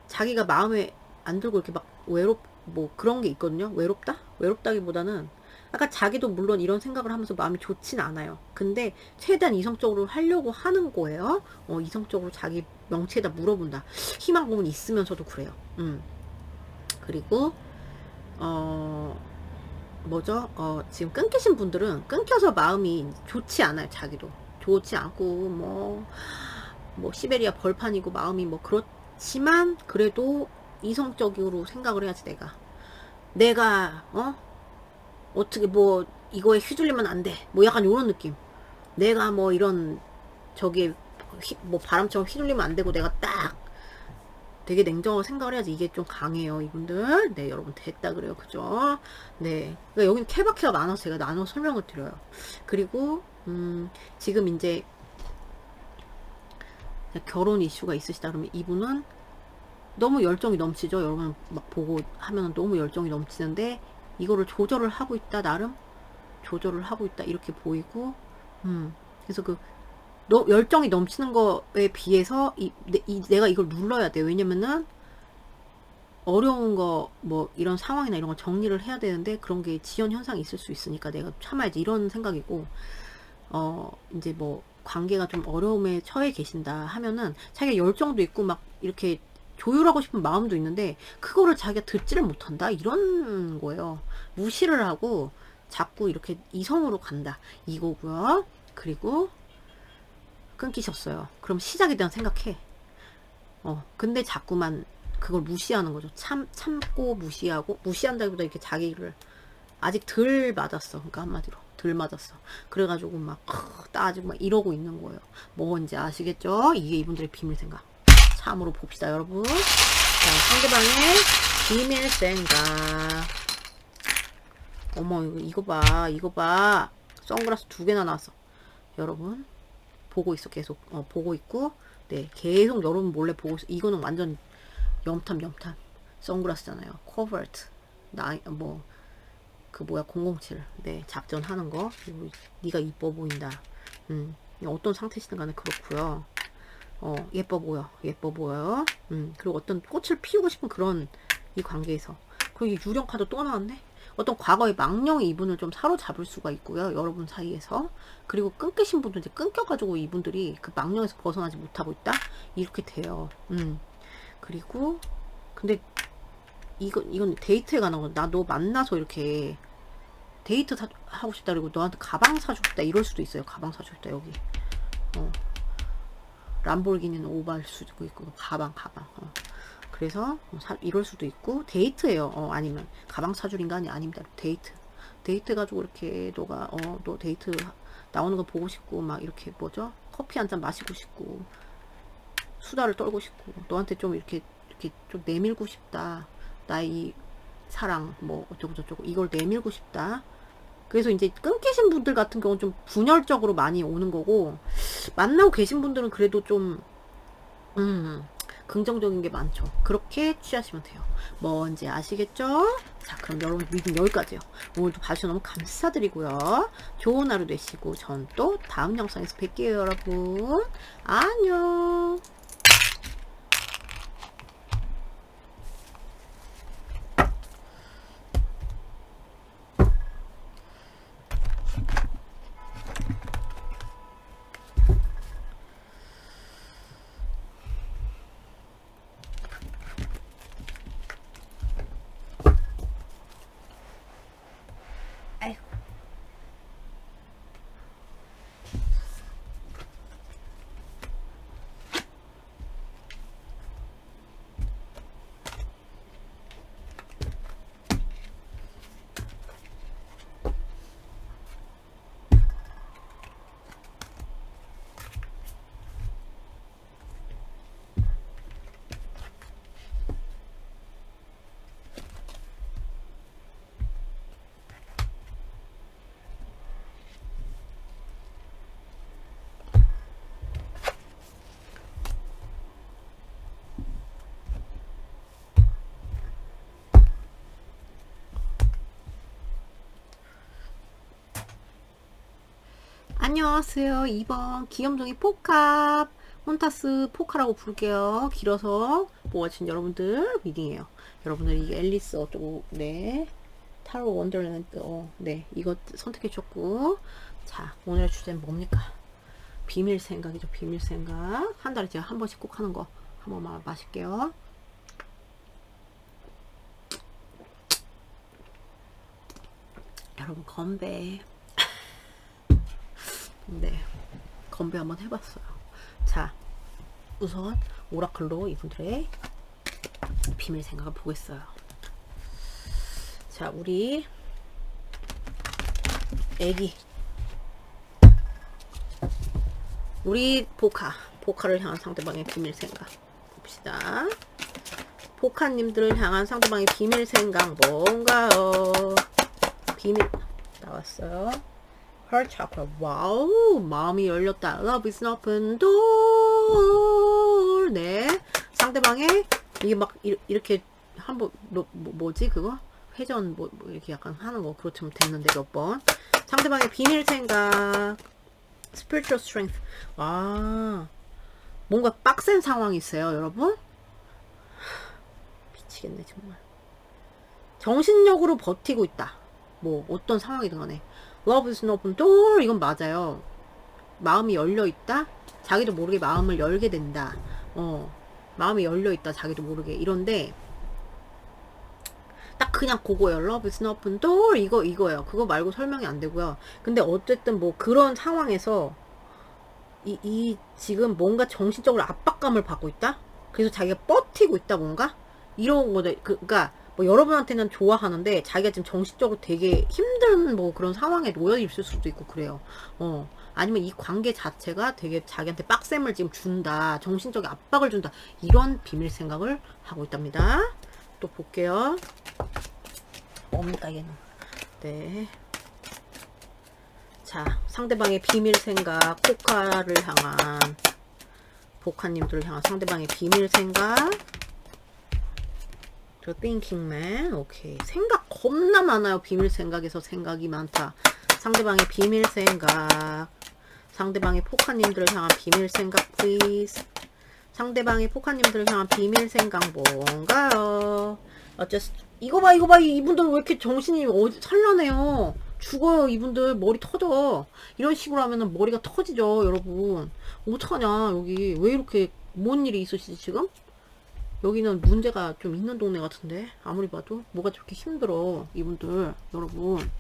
자기가 마음에 안 들고 이렇게 막 뭐 그런 게 있거든요. 외롭다기보다는 아까 자기도 물론 이런 생각을 하면서 마음이 좋진 않아요. 근데 최대한 이성적으로 하려고 하는 거예요. 이성적으로 자기 명치에다 물어본다. 희망 고문 있으면서도 그래요. 그리고 뭐죠? 지금 끊기신 분들은 끊겨서 마음이 좋지 않아요. 자기도 좋지 않고 뭐 시베리아 벌판이고 마음이 뭐 그렇지만, 그래도 이성적으로 생각을 해야지. 내가 어떻게 뭐 이거에 휘둘리면 안 돼. 뭐 약간 요런 느낌. 내가 뭐 이런 저기 뭐 바람처럼 휘둘리면 안 되고, 내가 딱 되게 냉정하게 생각을 해야지. 이게 좀 강해요, 이분들. 네, 여러분 됐다 그래요. 그죠? 네. 그러니까 여기는 케바케가 많아서 제가 나눠 설명을 드려요. 그리고 지금 이제 결혼 이슈가 있으시다 그러면 이분은 너무 열정이 넘치죠. 여러분 막 보고 하면 너무 열정이 넘치는데, 이거를 조절을 하고 있다, 나름 조절을 하고 있다 이렇게 보이고, 그래서 열정이 넘치는 거에 비해서 내가 이걸 눌러야 돼. 왜냐면은 어려운 거 뭐 이런 상황이나 이런 거 정리를 해야 되는데, 그런 게 지연 현상이 있을 수 있으니까 내가 참아야지, 이런 생각이고, 이제 뭐 관계가 좀 어려움에 처해 계신다 하면은 자기가 열정도 있고 막 이렇게 조율하고 싶은 마음도 있는데 그거를 자기가 듣지를 못한다, 이런 거예요. 무시를 하고 자꾸 이렇게 이성으로 간다 이거고요. 그리고 끊기셨어요. 그럼 시작에 대한 생각해. 근데 자꾸만 그걸 무시하는 거죠. 참고 무시한다기보다 이렇게 자기를 아직 덜 맞았어. 그러니까 한마디로 덜 맞았어. 그래가지고 막 따지고 막 이러고 있는 거예요. 뭔지 아시겠죠? 이게 이분들의 비밀 생각. 참으로 봅시다, 여러분. 자, 상대방의 비밀 생각. 어머, 이거 봐. 선글라스 2개나 나왔어. 여러분 보고 있어. 계속 보고 있고, 네, 계속 여러분 몰래 보고 있어. 이거는 완전 염탐. 선글라스잖아요. 코버트. 뭐, 그 뭐야, 007. 네, 작전하는 거. 그리고 네가 이뻐 보인다. 어떤 상태시든 간에 그렇고요. 예뻐 보여. 예뻐 보여요. 그리고 어떤 꽃을 피우고 싶은 그런 이 관계에서. 그리고 이 유령 카드 또 나왔네. 어떤 과거의 망령이 이분을 좀 사로잡을 수가 있고요. 여러분 사이에서. 그리고 끊기신 분도 이제 끊겨가지고 이분들이 그 망령에서 벗어나지 못하고 있다? 이렇게 돼요. 그리고, 근데, 이건 데이트에 관한 거. 나 너 만나서 이렇게 데이트 하고 싶다. 그리고 너한테 가방 사주고 싶다. 이럴 수도 있어요. 가방 사주고 싶다. 여기. 람보르기니는 오바일 수도 있고, 가방. 그래서 이럴 수도 있고 데이트예요. 아니면 가방 사줄 인간이 아닙니다. 데이트 해가지고 이렇게 너가 너 데이트 나오는 거 보고 싶고 막 이렇게 뭐죠? 커피 한 잔 마시고 싶고 수다를 떨고 싶고 너한테 좀 이렇게 좀 내밀고 싶다. 나의 이 사랑 뭐 어쩌고 저쩌고 이걸 내밀고 싶다. 그래서 이제 끊기신 분들 같은 경우는 좀 분열적으로 많이 오는 거고 만나고 계신 분들은 그래도 좀 긍정적인 게 많죠. 그렇게 취하시면 돼요. 뭔지 아시겠죠? 자, 그럼 여러분 리딩 여기까지요. 오늘도 봐주셔서 너무 감사드리고요. 좋은 하루 되시고 전 또 다음 영상에서 뵐게요, 여러분. 안녕. 안녕하세요. 2번 기염종이 포카 혼타스 포카라고 부를게요. 길어서 모아주신 여러분들 리딩이에요. 여러분들 이 앨리스 어쩌고 네 타로 원더랜드 네 이거 선택해 주셨고 자 오늘의 주제는 뭡니까? 비밀 생각이죠. 비밀 생각. 한 달에 제가 한 번씩 꼭 하는 거 한 번만 마실게요. 여러분 건배 네, 건배 한번 해봤어요. 자, 우선 오라클로 이분들의 비밀 생각을 보겠어요. 자, 우리 애기 우리 포카를 향한 상대방의 비밀 생각 봅시다. 포카님들을 향한 상대방의 비밀 생각 뭔가요? 비밀 나왔어요. Heart chakra. 와우, 마음이 열렸다. Love is an open door. 네, 상대방의 이게 막 이렇게 한번 뭐지 그거 회전 뭐 이렇게 약간 하는 거 그렇지만 됐는데 몇 번. 상대방의 비밀 생각. Spiritual strength. 와, 뭔가 빡센 상황이 있어요, 여러분. 미치겠네 정말. 정신력으로 버티고 있다. 뭐 어떤 상황이든 간에. Love is an open door. 이건 맞아요. 마음이 열려있다. 자기도 모르게 마음을 열게 된다. 마음이 열려있다. 자기도 모르게. 이런데 딱 그냥 그거예요. Love is an open door. 이거예요. 그거 말고 설명이 안 되고요. 근데 어쨌든 뭐 그런 상황에서 지금 뭔가 정신적으로 압박감을 받고 있다. 그래서 자기가 버티고 있다. 뭔가 이런 거죠. 그러니까 뭐 여러분한테는 좋아하는데 자기가 지금 정신적으로 되게 힘든 뭐 그런 상황에 놓여 있을 수도 있고 그래요. 아니면 이 관계 자체가 되게 자기한테 빡셈을 지금 준다. 정신적인 압박을 준다. 이런 비밀 생각을 하고 있답니다. 또 볼게요. 뭡니까 얘는. 네. 자, 상대방의 비밀 생각, 포카를 향한 포카님들을 향한 상대방의 비밀 생각 저 thinking man. 오케이. 생각 겁나 많아요. 비밀 생각에서 생각이 많다. 상대방의 비밀 생각. 상대방의 포카님들을 향한 비밀 생각 please. 상대방의 포카님들을 향한 비밀 생각 뭔가요? 이거 봐 이분들 왜 이렇게 정신이 산란해요. 죽어요. 이분들 머리 터져. 이런 식으로 하면은 머리가 터지죠. 여러분 어떡하냐. 여기 왜 이렇게 뭔 일이 있으시지 지금? 여기는 문제가 좀 있는 동네 같은데 아무리 봐도 뭐가 저렇게 힘들어 이분들. 여러분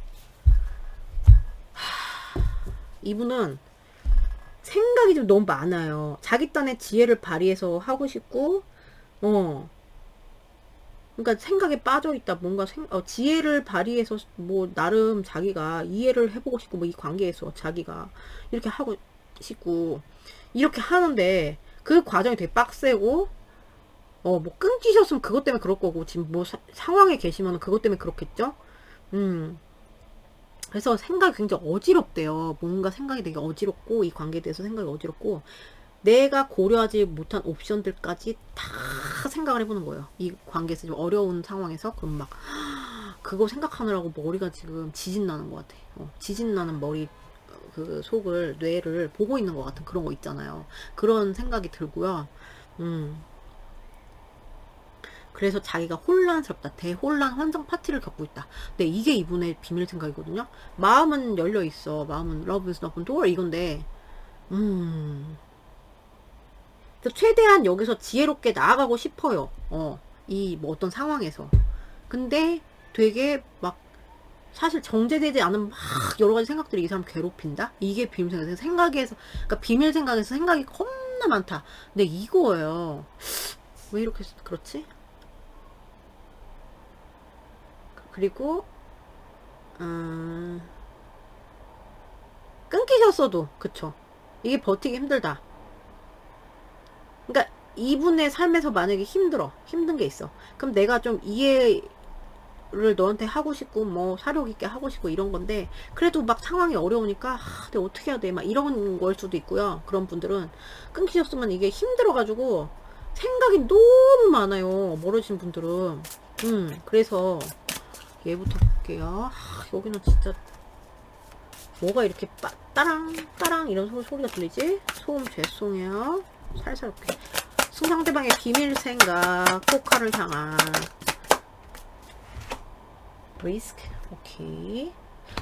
이분은 생각이 좀 너무 많아요. 자기 딴의 지혜를 발휘해서 하고 싶고 그러니까 생각에 빠져있다. 뭔가 지혜를 발휘해서 뭐 나름 자기가 이해를 해보고 싶고 뭐 이 관계에서 자기가 이렇게 하고 싶고 이렇게 하는데 그 과정이 되게 빡세고 뭐 끊기셨으면 그것 때문에 그럴 거고 지금 뭐 상황에 계시면 그것 때문에 그렇겠죠. 그래서 생각이 굉장히 어지럽대요. 뭔가 생각이 되게 어지럽고 이 관계에 대해서 생각이 어지럽고 내가 고려하지 못한 옵션들까지 다 생각을 해보는 거예요. 이 관계에서 좀 어려운 상황에서 그럼 막 그거 생각하느라고 머리가 지금 지진 나는 것 같아. 지진 나는 머리 그 속을 뇌를 보고 있는 것 같은 그런 거 있잖아요. 그런 생각이 들고요. 그래서 자기가 혼란스럽다. 대혼란 환장 파티를 겪고 있다. 근데 이게 이분의 비밀 생각이거든요. 마음은 열려 있어. 마음은 love is an open door 이건데 최대한 여기서 지혜롭게 나아가고 싶어요. 이 뭐 어떤 상황에서. 근데 되게 막 사실 정제되지 않은 막 여러 가지 생각들이 이 사람 괴롭힌다. 이게 비밀 생각에서 그러니까 비밀 생각에서 생각이 겁나 많다. 근데 이거예요. 왜 이렇게 그렇지? 그리고 끊기셨어도 그쵸. 이게 버티기 힘들다. 그러니까 이분의 삶에서 만약에 힘든 게 있어. 그럼 내가 좀 이해를 너한테 하고 싶고 뭐 사력 있게 하고 싶고 이런 건데 그래도 막 상황이 어려우니까 내가 어떻게 해야 돼 막 이런 걸 수도 있고요. 그런 분들은 끊기셨으면 이게 힘들어가지고 생각이 너무 많아요. 멀어진 분들은. 그래서 얘부터 볼게요. 여기는 진짜 뭐가 이렇게 따랑 따랑 이런 소리가 들리지? 소음 죄송해요. 살살 이렇게 상대방의 비밀 생각 포카를 향한 리스크. 오케이.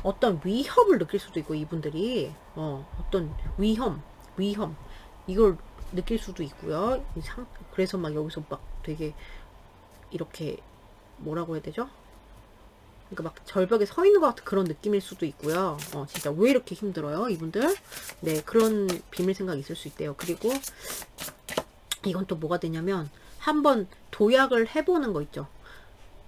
어떤 위협을 느낄 수도 있고 이분들이 어떤 위험 이걸 느낄 수도 있고요. 그래서 막 여기서 막 되게 이렇게 뭐라고 해야 되죠? 그러니까 막 절벽에 서 있는 것 같은 그런 느낌일 수도 있고요. 진짜 왜 이렇게 힘들어요, 이분들? 네, 그런 비밀 생각이 있을 수 있대요. 그리고 이건 또 뭐가 되냐면 한번 도약을 해보는 거 있죠.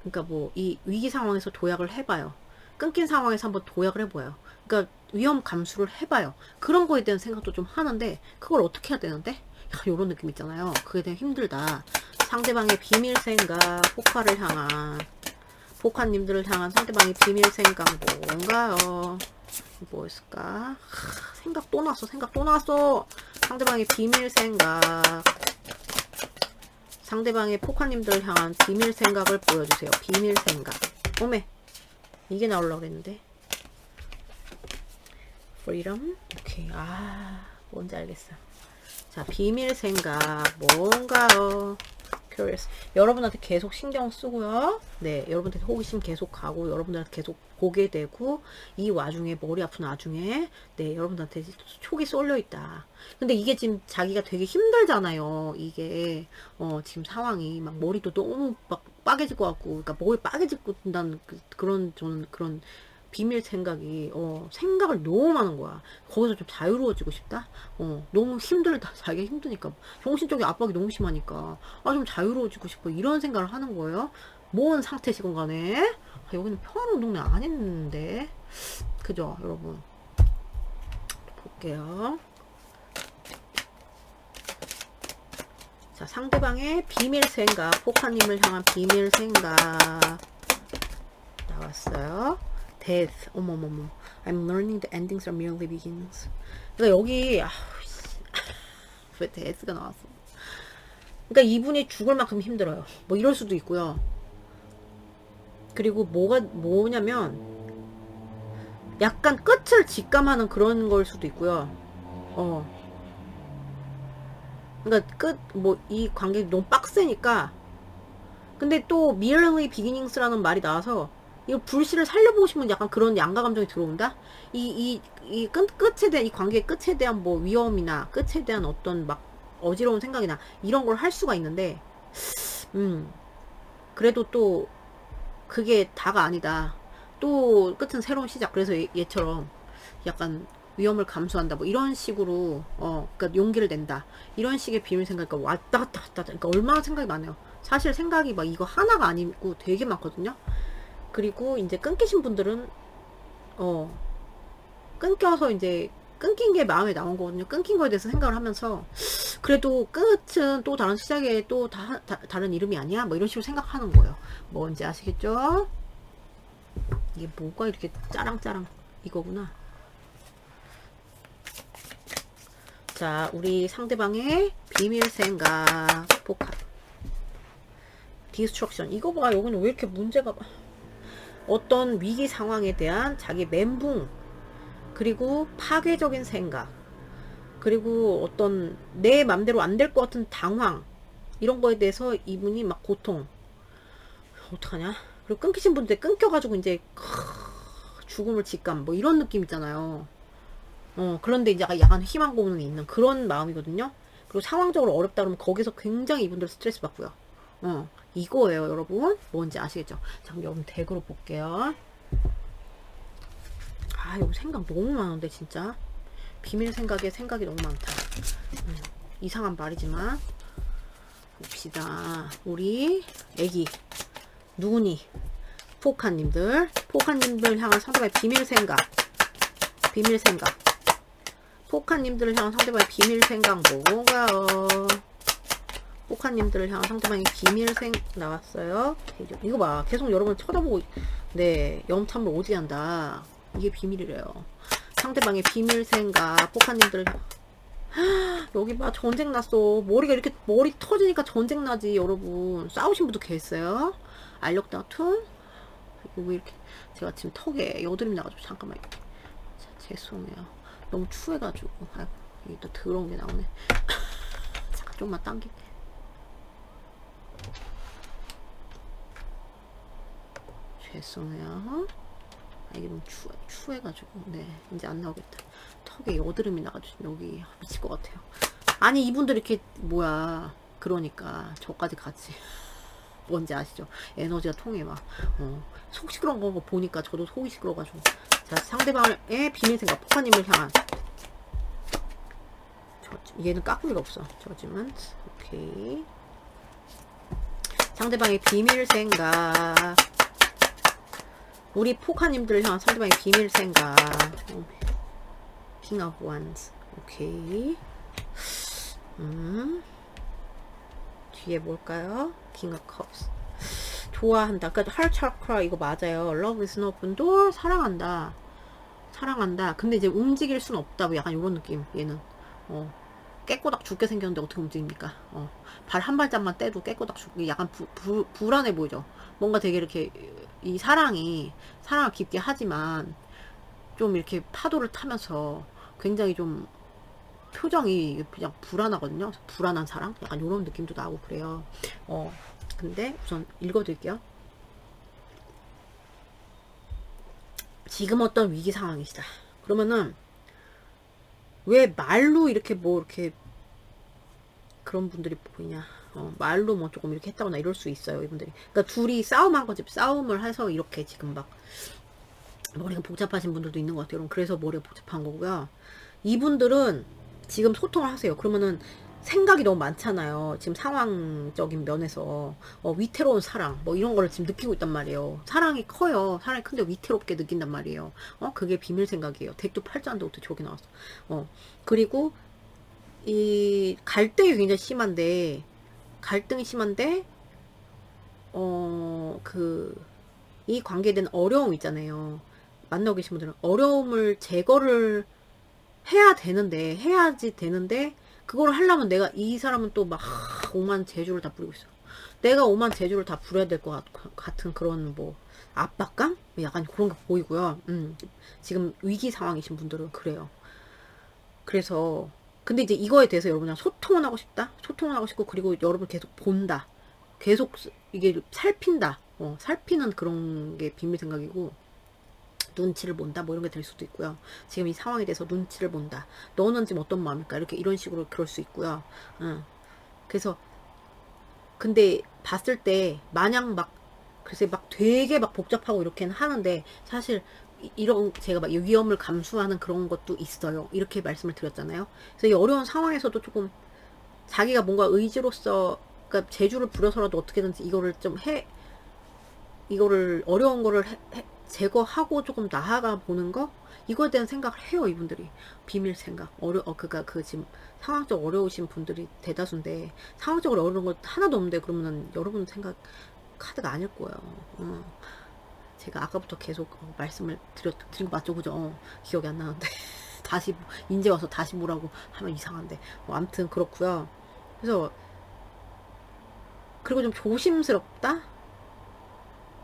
그러니까 뭐 이 위기 상황에서 도약을 해봐요. 끊긴 상황에서 한번 도약을 해봐요. 그러니까 위험 감수를 해봐요. 그런 거에 대한 생각도 좀 하는데 그걸 어떻게 해야 되는데? 이런 느낌 있잖아요. 그게 되게 힘들다. 상대방의 비밀 생각, 포카를 향한 포카님들을 향한 상대방의 비밀 생각 뭔가요? 뭐였을까? 생각 또 나왔어. 상대방의 비밀 생각. 상대방의 포카님들을 향한 비밀 생각을 보여주세요. 비밀 생각. 어메. 이게 나오려고 그랬는데. freedom. 오케이. 뭔지 알겠어. 자, 비밀 생각. 뭔가요? curious. 여러분한테 계속 신경 쓰고요. 네, 여러분한테 호기심 계속 가고, 여러분들한테 계속 보게 되고, 이 와중에, 머리 아픈 와중에, 네, 여러분들한테 촉이 쏠려 있다. 근데 이게 지금 자기가 되게 힘들잖아요. 이게, 지금 상황이, 막 머리도 너무 막 빠개질 것 같고, 그러니까 머리 빠개질 것 같다는 저는 그런, 비밀 생각이 생각을 너무 많은 거야. 거기서 좀 자유로워지고 싶다. 너무 힘들다. 자기가 힘드니까 정신적인 압박이 너무 심하니까 좀 자유로워지고 싶어. 이런 생각을 하는 거예요. 뭔 상태시건 간에 여기는 평화로운 동네 아닌데 그죠 여러분. 볼게요. 자, 상대방의 비밀 생각, 포카님을 향한 비밀 생각 나왔어요. death. 어머머머. I'm learning the endings are merely beginnings. 그러니까 여기 왜 death가 나왔어? 그러니까 이분이 죽을 만큼 힘들어요. 뭐 이럴 수도 있고요. 그리고 뭐냐면 약간 끝을 직감하는 그런 걸 수도 있고요. 그러니까 이 관계 너무 빡세니까. 근데 또 merely beginnings라는 말이 나와서 이거 불씨를 살려보고 싶은 약간 그런 양가 감정이 들어온다. 이 끝에 대한 이 관계의 끝에 대한 뭐 위험이나 끝에 대한 어떤 막 어지러운 생각이나 이런 걸 할 수가 있는데, 그래도 또 그게 다가 아니다. 또 끝은 새로운 시작. 그래서 얘처럼 약간 위험을 감수한다. 뭐 이런 식으로 그러니까 용기를 낸다. 이런 식의 비밀 생각이 왔다 갔다 왔다. 그러니까 얼마나 생각이 많아요. 사실 생각이 막 이거 하나가 아니고 되게 많거든요. 그리고 이제 끊기신 분들은 끊겨서 이제 끊긴 게 마음에 나온 거거든요. 끊긴 거에 대해서 생각을 하면서 그래도 끝은 또 다른 시작에 또 다른 이름이 아니야? 뭐 이런 식으로 생각하는 거예요. 뭔지 아시겠죠? 이게 뭐가 이렇게 짜랑짜랑 이거구나. 자, 우리 상대방의 비밀 생각 복합 디스트럭션. 이거 봐. 여기는 왜 이렇게 문제가 어떤 위기 상황에 대한 자기 멘붕, 그리고 파괴적인 생각, 그리고 어떤 내 맘대로 안 될 것 같은 당황, 이런 거에 대해서 이분이 막 고통. 어떡하냐? 그리고 끊기신 분들 끊겨가지고 이제 죽음을 직감 뭐 이런 느낌 있잖아요. 그런데 이제 약간 희망 고문이 있는 그런 마음이거든요. 그리고 상황적으로 어렵다 그러면 거기서 굉장히 이분들 스트레스 받고요. 이거예요, 여러분. 뭔지 아시겠죠? 자, 그럼 여러분 덱으로 볼게요. 아, 이거 생각 너무 많은데, 진짜. 비밀 생각에 생각이 너무 많다. 이상한 말이지만. 봅시다. 우리 애기. 누구니? 포카님들 향한 상대방의 비밀 생각. 포카님들을 향한 상대방의 비밀 생각 뭔가요? 포카님들을 향한 상대방의 비밀 나왔어요. 이거 봐. 계속 여러분 쳐다보고, 네, 염참을 오지게 한다. 이게 비밀이래요. 상대방의 비밀 생각, 포카님들. 여기 봐, 전쟁 났어. 머리 터지니까 전쟁 나지, 여러분. 싸우신 분도 계세요. 알력 다툼. 이거 왜 이렇게, 제가 지금 턱에 여드름이 나가지고, 잠깐만. 자, 죄송해요. 너무 추해가지고. 아이고, 이게 또 더러운 게 나오네. 잠깐, 좀만 당길게. 죄송해요. 이게 너무 추해가지고. 네, 이제 안 나오겠다. 턱에 여드름이 나가지고 여기 미칠 것 같아요. 아니, 이분들 이렇게 뭐야. 그러니까 저까지 같이. 뭔지 아시죠? 에너지가 통해 막. 속 시끄러운 거 보니까 저도 속이 시끄러워가지고. 자, 상대방의 비밀 생각, 포카님을 향한. 얘는 까꾸리가 없어. 저지만 오케이. 상대방의 비밀 생각. 우리 포카님들을 향한 상대방의 비밀 생각. 킹 오브 원스. 오케이. 뒤에 뭘까요? 킹 오브 컵스. 좋아한다. 그러니까 heart chakra 이거 맞아요. love is an open door. 사랑한다. 근데 이제 움직일 순 없다. 뭐 약간 이런 느낌. 얘는 깨꼬닥 죽게 생겼는데 어떻게 움직입니까? 발 한 발짝만 떼도 깨꼬닥 죽게. 약간 불안해 보이죠. 뭔가 되게 이렇게 사랑을 깊게 하지만 좀 이렇게 파도를 타면서 굉장히 좀 표정이 그냥 불안하거든요. 불안한 사랑? 약간 이런 느낌도 나고 그래요. 근데 우선 읽어드릴게요. 지금 어떤 위기 상황이시다. 그러면은 왜 말로 이렇게 뭐 이렇게 그런 분들이 보이냐. 말로 뭐 조금 이렇게 했다거나 이럴 수 있어요, 이분들이. 그러니까 둘이 싸움한 거지. 싸움을 해서 이렇게 지금 막 머리가 복잡하신 분들도 있는 것 같아요. 그래서 머리가 복잡한 거고요. 이분들은 지금 소통을 하세요. 그러면은 생각이 너무 많잖아요. 지금 상황적인 면에서 위태로운 사랑 뭐 이런 거를 지금 느끼고 있단 말이에요. 사랑이 커요. 사랑이 큰데 위태롭게 느낀단 말이에요. 그게 비밀 생각이에요. 덱도 팔자인데 어떻게 저기 나왔어. 그리고 이 갈등이 굉장히 심한데 이 관계에 대한 어려움 있잖아요. 만나고 계신 분들은 어려움을 제거를 해야지 되는데 그걸 하려면 내가 이 사람은 또 막 오만 재주를 다 부리고 있어. 내가 오만 재주를 다 부려야 될 것 같은 그런 뭐 압박감? 약간 그런 게 보이고요. 지금 위기 상황이신 분들은 그래요. 그래서 근데 이제 이거에 대해서 여러분이랑 소통을 하고 싶다. 소통을 하고 싶고 그리고 여러분 계속 본다. 계속 이게 살핀다. 살피는 그런 게 비밀 생각이고 눈치를 본다 뭐 이런 게 될 수도 있고요. 지금 이 상황에 대해서 눈치를 본다. 너는 지금 어떤 마음일까? 이렇게 이런 식으로 그럴 수 있고요. 그래서 근데 봤을 때 마냥 막 글쎄 막 되게 막 복잡하고 이렇게는 하는데 사실 이런 제가 막 위험을 감수하는 그런 것도 있어요. 이렇게 말씀을 드렸잖아요. 그래서 이 어려운 상황에서도 조금 자기가 뭔가 의지로서 그러니까 재주를 부려서라도 어떻게든지 이거를 좀 이거를 어려운 거를 제거하고 조금 나아가 보는 거 이거에 대한 생각을 해요. 이분들이 비밀 생각 그니까 그 지금 상황적 어려우신 분들이 대다수인데 상황적으로 어려운 거 하나도 없는데 그러면은 여러분 생각 카드가 아닐 거예요. 제가 아까부터 계속 말씀을 드린 거 맞죠? 그죠? 기억이 안 나는데 다시 이제 와서 다시 뭐라고 하면 이상한데 아무튼 그렇고요. 그래서 그리고 좀 조심스럽다.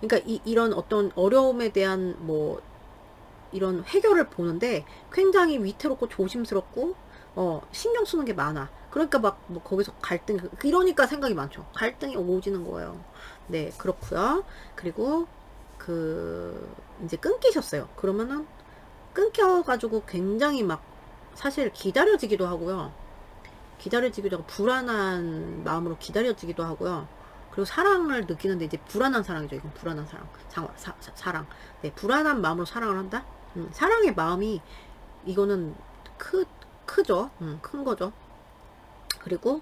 그러니까 이런 어떤 어려움에 대한 뭐 이런 해결을 보는데 굉장히 위태롭고 조심스럽고 신경 쓰는 게 많아. 그러니까 막 뭐 거기서 갈등 이러니까 생각이 많죠. 갈등이 오지는 거예요. 네, 그렇고요. 그리고 이제 끊기셨어요. 그러면은 끊겨가지고 굉장히 막 사실 기다려지기도 하고요. 기다려지기도 하고 불안한 마음으로 기다려지기도 하고요. 그리고 사랑을 느끼는데 이제 불안한 사랑이죠. 이건 불안한 사랑. 사랑. 네, 불안한 마음으로 사랑을 한다. 사랑의 마음이 이거는 크죠. 큰 거죠. 그리고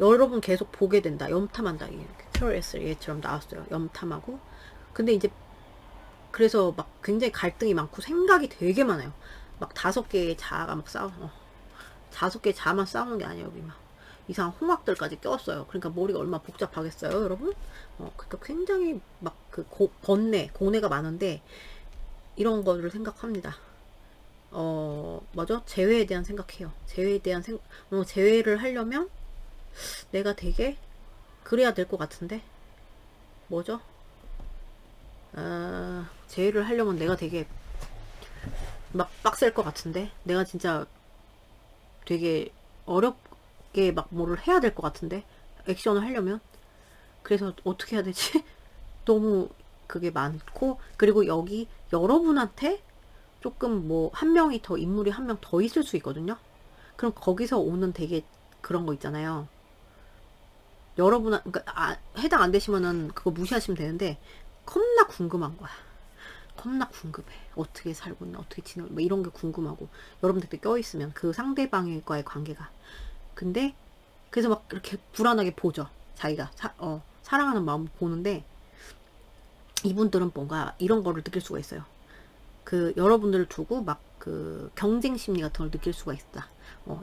여러분 계속 보게 된다. 염탐한다. 이게 큐어리스 얘처럼 나왔어요. 염탐하고. 근데 이제 그래서 막 굉장히 갈등이 많고 생각이 되게 많아요. 막 5개의 자아가 막 싸워. 5개의 자아만 싸우는 게 아니에요. 여기 막 이상한 홍학들까지 꼈어요. 그러니까 머리가 얼마나 복잡하겠어요, 여러분? 그러니까 굉장히 막 고뇌가 많은데 이런 거를 생각합니다. 뭐죠? 재회에 대한 생각해요. 재회에 대한 재회를 하려면 내가 되게 그래야 될 것 같은데 뭐죠? 재회를 하려면 내가 되게 막 빡셀 것 같은데 내가 진짜 되게 어렵게 막 뭐를 해야 될 것 같은데 액션을 하려면 그래서 어떻게 해야 되지? 너무 그게 많고 그리고 여기 여러분한테 조금 뭐 인물이 한 명 더 있을 수 있거든요. 그럼 거기서 오는 되게 그런 거 있잖아요. 그러니까 해당 안 되시면은 그거 무시하시면 되는데 겁나 궁금한 거야. 겁나 궁금해. 어떻게 살고 있나, 어떻게 지내고, 뭐 이런 게 궁금하고, 여러분들도 껴있으면, 그 상대방과의 관계가. 근데, 그래서 막 이렇게 불안하게 보죠. 자기가, 사랑하는 마음을 보는데, 이분들은 뭔가 이런 거를 느낄 수가 있어요. 여러분들을 두고 막 경쟁 심리 같은 걸 느낄 수가 있다.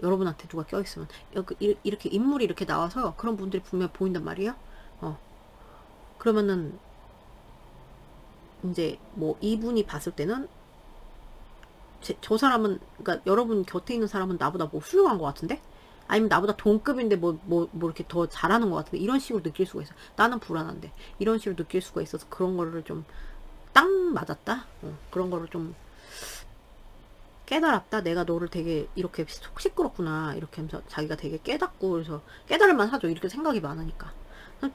여러분한테 누가 껴있으면. 이렇게 인물이 이렇게 나와서 그런 분들이 분명 보인단 말이에요. 그러면은, 이제 뭐 이분이 봤을 때는 저 사람은 그러니까 여러분 곁에 있는 사람은 나보다 뭐 훌륭한 것 같은데 아니면 나보다 동급인데 뭐 이렇게 더 잘하는 것 같은데 이런 식으로 느낄 수가 있어. 나는 불안한데 이런 식으로 느낄 수가 있어서 그런 거를 좀 딱 맞았다. 그런 거를 좀 깨달았다. 내가 너를 되게 이렇게 시끄럽구나 이렇게 하면서 자기가 되게 깨닫고 그래서 깨달을만 하죠. 이렇게 생각이 많으니까.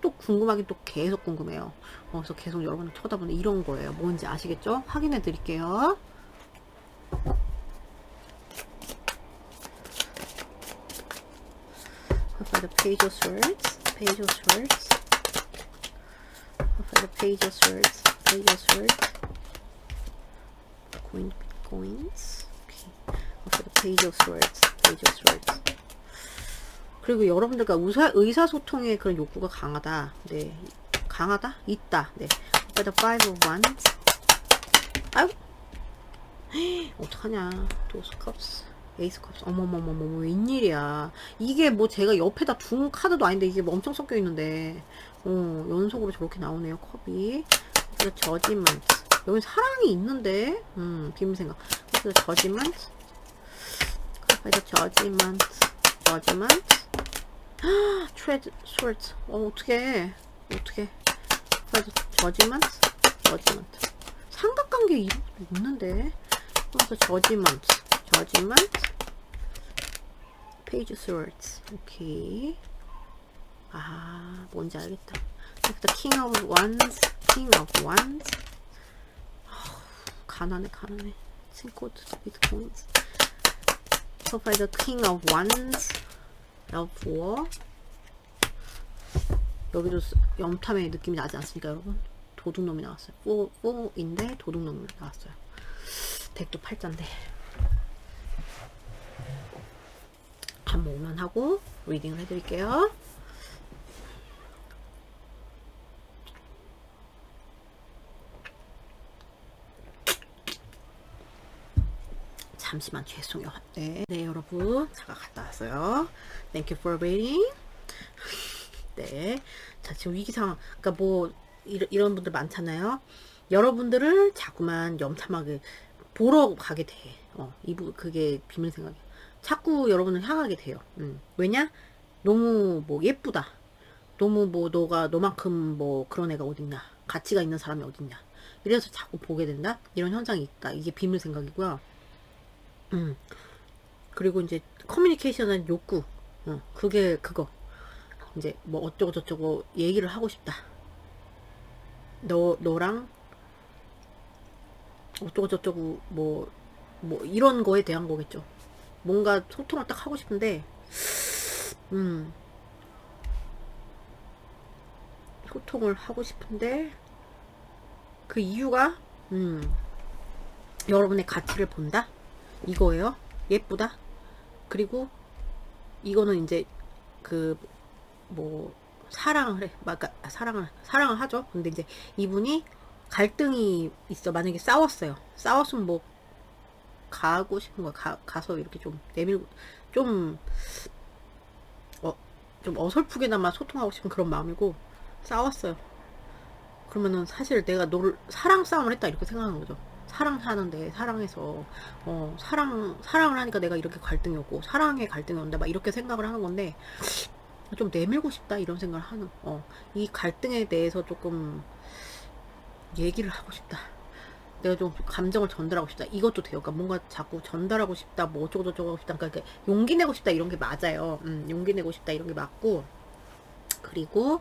또 궁금하긴 또 계속 궁금해요. 그래서 계속 여러분을 쳐다보는 이런 거예요. 뭔지 아시겠죠? 확인해 드릴게요. For the page of swords, page of swords. For the page of swords, page of swords. Coins. Okay. For the page of swords, page of swords. 그리고 여러분들과 의사소통의 그런 욕구가 강하다. 네. 강하다? 있다. 네. For the five of wands. 아유. 어떡하냐. Those cups. 에이스 컵스. 어머머머머. 웬일이야. 이게 뭐 제가 옆에다 둔 카드도 아닌데 이게 뭐 엄청 섞여 있는데. 연속으로 저렇게 나오네요. 컵이. 그래서 저지먼트. 여기 사랑이 있는데. 비밀 생각. 그래서 저지먼트. 그래서 저지먼트. 트레드 스월트. 어떡해. 그래서 저지먼트. 저지먼트. 삼각관계 이런 것도 없는데. 그래서 저지먼트. 페이지 스월츠. 오케이. 아, 뭔지 알겠다. The King of Wands. 가난해. 싱코드 with coins. So far the King of Wands. of War. 여기도 염탐의 느낌이 나지 않습니까, 여러분? 도둑놈이 나왔어요. 4인데 도둑놈이 나왔어요. 덱도 8자인데. 한번 오면 하고 리딩을 해드릴게요. 잠시만 죄송해요. 네, 여러분 제가 갔다 왔어요. Thank you for waiting. 네, 자 지금 위기상황. 그러니까 뭐 이런 분들 많잖아요. 여러분들을 자꾸만 염탐하게 보러 가게 돼. 그게 비밀 생각이. 자꾸 여러분을 향하게 돼요. 왜냐? 너무 뭐 예쁘다. 너무 뭐 너만큼 뭐 그런 애가 어딨냐. 가치가 있는 사람이 어딨냐. 이래서 자꾸 보게 된다. 이런 현상이 있다. 이게 비밀 생각이고요. 그리고 이제 커뮤니케이션은 욕구. 그게 그거. 이제 뭐 어쩌고 저쩌고 얘기를 하고 싶다. 너랑 어쩌고 저쩌고 뭐 이런 거에 대한 거겠죠. 뭔가 소통을 딱 하고 싶은데 소통을 하고 싶은데 그 이유가 여러분의 가치를 본다? 이거예요. 예쁘다. 그리고 이거는 이제 그 뭐 사랑을 해. 사랑을 하죠. 근데 이제 이분이 갈등이 있어. 만약에 싸웠으면 뭐 가고 싶은 거 가서 이렇게 좀 내밀고 좀 어설프게나마 소통하고 싶은 그런 마음이고, 싸웠어요. 그러면은 사실 내가 너를 사랑 싸움을 했다 이렇게 생각하는 거죠. 사랑하는데 사랑해서 사랑을 하니까 내가 이렇게 갈등이 오고 사랑에 갈등이 온다 막 이렇게 생각을 하는 건데, 좀 내밀고 싶다 이런 생각을 하는 이 갈등에 대해서 조금 얘기를 하고 싶다. 내가 좀 감정을 전달하고 싶다. 이것도 돼요. 그러니까 뭔가 자꾸 전달하고 싶다, 뭐 어쩌고 저쩌고 하고 싶다. 그러니까 용기 내고 싶다 이런 게 맞아요. 용기 내고 싶다 이런 게 맞고, 그리고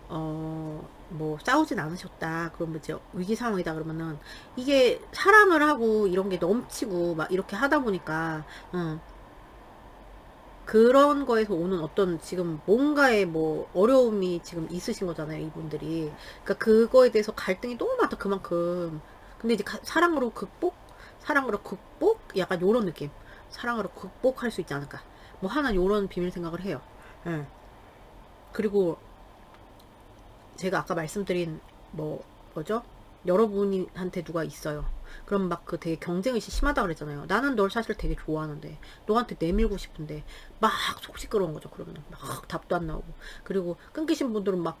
뭐 싸우진 않으셨다. 그러면 이제 위기 상황이다 그러면은 이게 사랑을 하고 이런 게 넘치고 막 이렇게 하다 보니까 그런 거에서 오는 어떤 지금 뭔가의 뭐 어려움이 지금 있으신 거잖아요, 이분들이. 그러니까 그거에 대해서 갈등이 너무 많다 그만큼. 근데 이제 사랑으로 극복 약간 요런 느낌. 사랑으로 극복할 수 있지 않을까. 뭐 하나 요런 비밀 생각을 해요. 그리고 제가 아까 말씀드린 뭐죠? 여러분한테 누가 있어요. 그럼 막 그 되게 경쟁의식 심하다 그랬잖아요. 나는 널 사실 되게 좋아하는데 너한테 내밀고 싶은데 막 속 시끄러운 거죠. 그러면 막 답도 안 나오고. 그리고 끊기신 분들은 막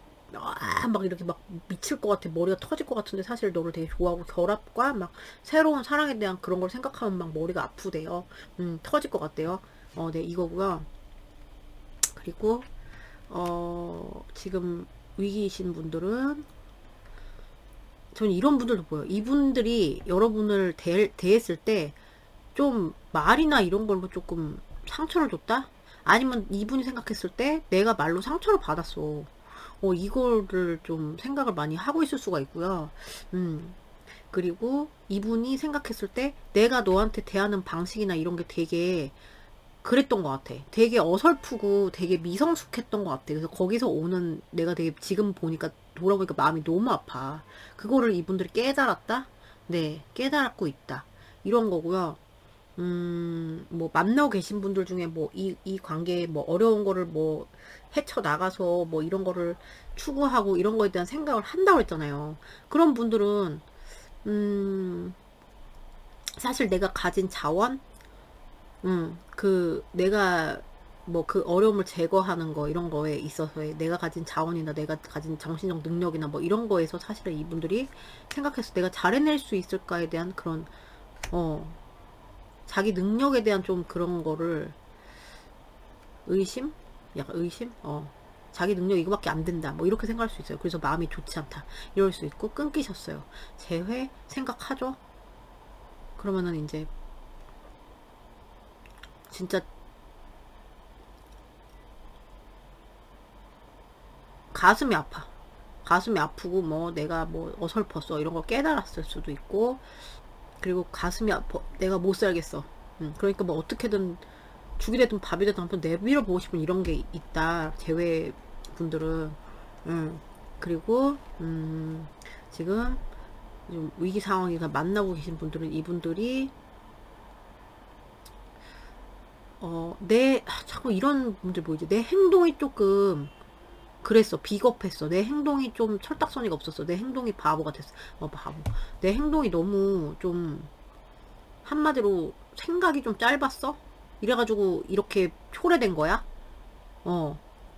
이렇게 막 미칠 것 같아. 머리가 터질 것 같은데 사실 너를 되게 좋아하고 결합과 막 새로운 사랑에 대한 그런 걸 생각하면 막 머리가 아프대요. 터질 것 같대요. 네, 이거고요. 그리고 지금 위기이신 분들은 저는 이런 분들도 보여요. 이분들이 여러분을 대했을 때 좀 말이나 이런 걸로 조금 상처를 줬다? 아니면 이분이 생각했을 때 내가 말로 상처를 받았어. 이거를 좀 생각을 많이 하고 있을 수가 있고요. 그리고 이분이 생각했을 때 내가 너한테 대하는 방식이나 이런 게 되게 그랬던 것 같아. 되게 어설프고 되게 미성숙했던 것 같아. 그래서 거기서 오는 내가 되게 지금 보니까 돌아보니까 마음이 너무 아파. 그거를 이분들이 깨달았다? 네, 깨달았고 있다. 이런 거고요. 뭐 만나고 계신 분들 중에 뭐 이 관계에 뭐 어려운 거를 뭐 헤쳐나가서 뭐 이런 거를 추구하고 이런 거에 대한 생각을 한다고 했잖아요. 그런 분들은 사실 내가 가진 자원, 내가 뭐 그 어려움을 제거하는 거 이런 거에 있어서의 내가 가진 자원이나 내가 가진 정신적 능력이나 뭐 이런 거에서 사실은 이분들이 생각해서 내가 잘해낼 수 있을까에 대한 그런 자기 능력에 대한 좀 그런 거를 약간 의심? 자기 능력 이거밖에 안 된다. 뭐 이렇게 생각할 수 있어요. 그래서 마음이 좋지 않다. 이럴 수 있고 끊기셨어요. 재회 생각하죠? 그러면은 이제 진짜 가슴이 아파. 가슴이 아프고 뭐 내가 뭐 어설펐어 이런 걸 깨달았을 수도 있고 그리고 가슴이 아파. 내가 못 살겠어. 그러니까 뭐 어떻게든 죽이 되든 밥이 되든 한번 내밀어 보고 싶은 이런 게 있다. 재회 분들은. 그리고 지금 좀 위기 상황에서 만나고 계신 분들은 이분들이 자꾸 이런 분들 보이지. 내 행동이 조금 그랬어. 비겁했어. 내 행동이 좀 철딱서니가 없었어. 내 행동이 바보 같았어. 바보. 내 행동이 너무 좀 한마디로 생각이 좀 짧았어. 이래가지고 이렇게 초래된 거야.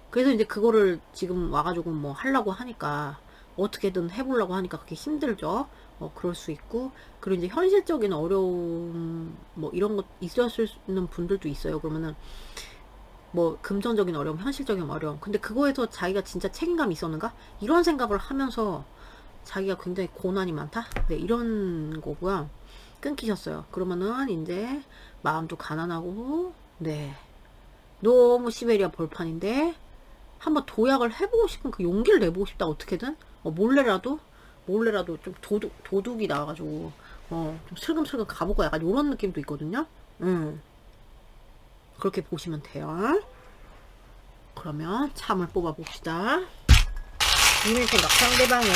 그래서 이제 그거를 지금 와가지고 뭐 하려고 하니까 어떻게든 해보려고 하니까 그게 힘들죠. 그럴 수 있고 그리고 이제 현실적인 어려움 뭐 이런 것 있었는 분들도 있어요. 그러면은 뭐 금전적인 어려움, 현실적인 어려움. 근데 그거에서 자기가 진짜 책임감이 있었는가? 이런 생각을 하면서 자기가 굉장히 고난이 많다? 네, 이런 거고요. 끊기셨어요. 그러면은 이제 마음도 가난하고 네. 너무 시베리아 벌판인데 한번 도약을 해보고 싶은 그 용기를 내보고 싶다. 어떻게든 몰래라도 좀 도둑이 나와가지고 좀 슬금슬금 가보고 약간 요런 느낌도 있거든요. 그렇게 보시면 돼요. 그러면 참을 뽑아봅시다. 비밀생각 상대방의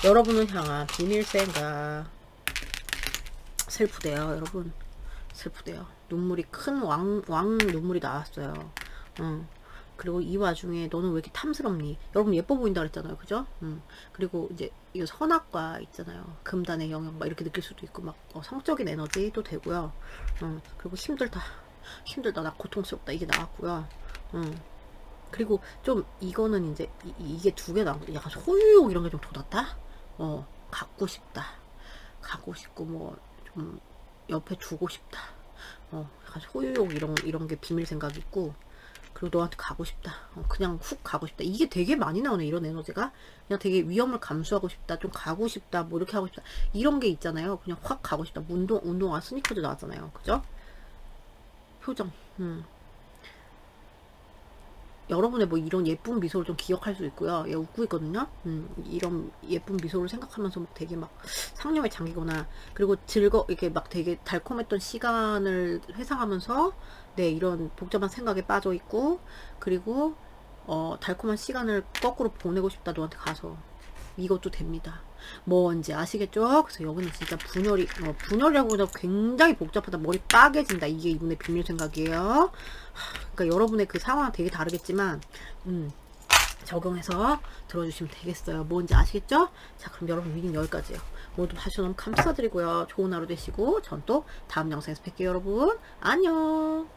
여러분을 향한 비밀생각 슬프대요. 여러분 슬프대요. 눈물이 큰 왕 눈물이 나왔어요. 그리고 이 와중에 너는 왜 이렇게 탐스럽니? 여러분 예뻐 보인다 그랬잖아요. 그죠? 그리고 이제 이 선악과 있잖아요. 금단의 영역 막 이렇게 느낄 수도 있고 막 성적인 에너지도 되고요. 그리고 힘들다 나 고통스럽다 이게 나왔고요. 그리고 좀 이거는 이제 이게 두 개 나온 거 약간 소유욕 이런 게 좀 돋았다. 갖고 싶다. 가고 싶고 뭐 좀 옆에 두고 싶다. 약간 소유욕 이런 게 비밀 생각 있고 그리고 너한테 가고 싶다. 그냥 훅 가고 싶다. 이게 되게 많이 나오네. 이런 에너지가 그냥 되게 위험을 감수하고 싶다. 좀 가고 싶다. 뭐 이렇게 하고 싶다. 이런 게 있잖아요. 그냥 확 가고 싶다. 운동화 스니커즈 나왔잖아요. 그죠? 표정. 여러분의 뭐 이런 예쁜 미소를 좀 기억할 수 있고요. 얘 웃고 있거든요. 이런 예쁜 미소를 생각하면서 막 되게 막 상념에 잠기거나 그리고 이렇게 막 되게 달콤했던 시간을 회상하면서 네 이런 복잡한 생각에 빠져 있고 그리고 달콤한 시간을 거꾸로 보내고 싶다 너한테 가서 이것도 됩니다. 뭔지 아시겠죠? 그래서 여기는 진짜 분열이라고 해서 굉장히 복잡하다. 머리 빠개진다. 이게 이분의 비밀 생각이에요. 그러니까 여러분의 그 상황은 되게 다르겠지만, 적용해서 들어주시면 되겠어요. 뭔지 아시겠죠? 자, 그럼 여러분 리딩 여기까지예요. 모두 다시 너무 감사드리고요. 좋은 하루 되시고, 전 또 다음 영상에서 뵐게요, 여러분. 안녕!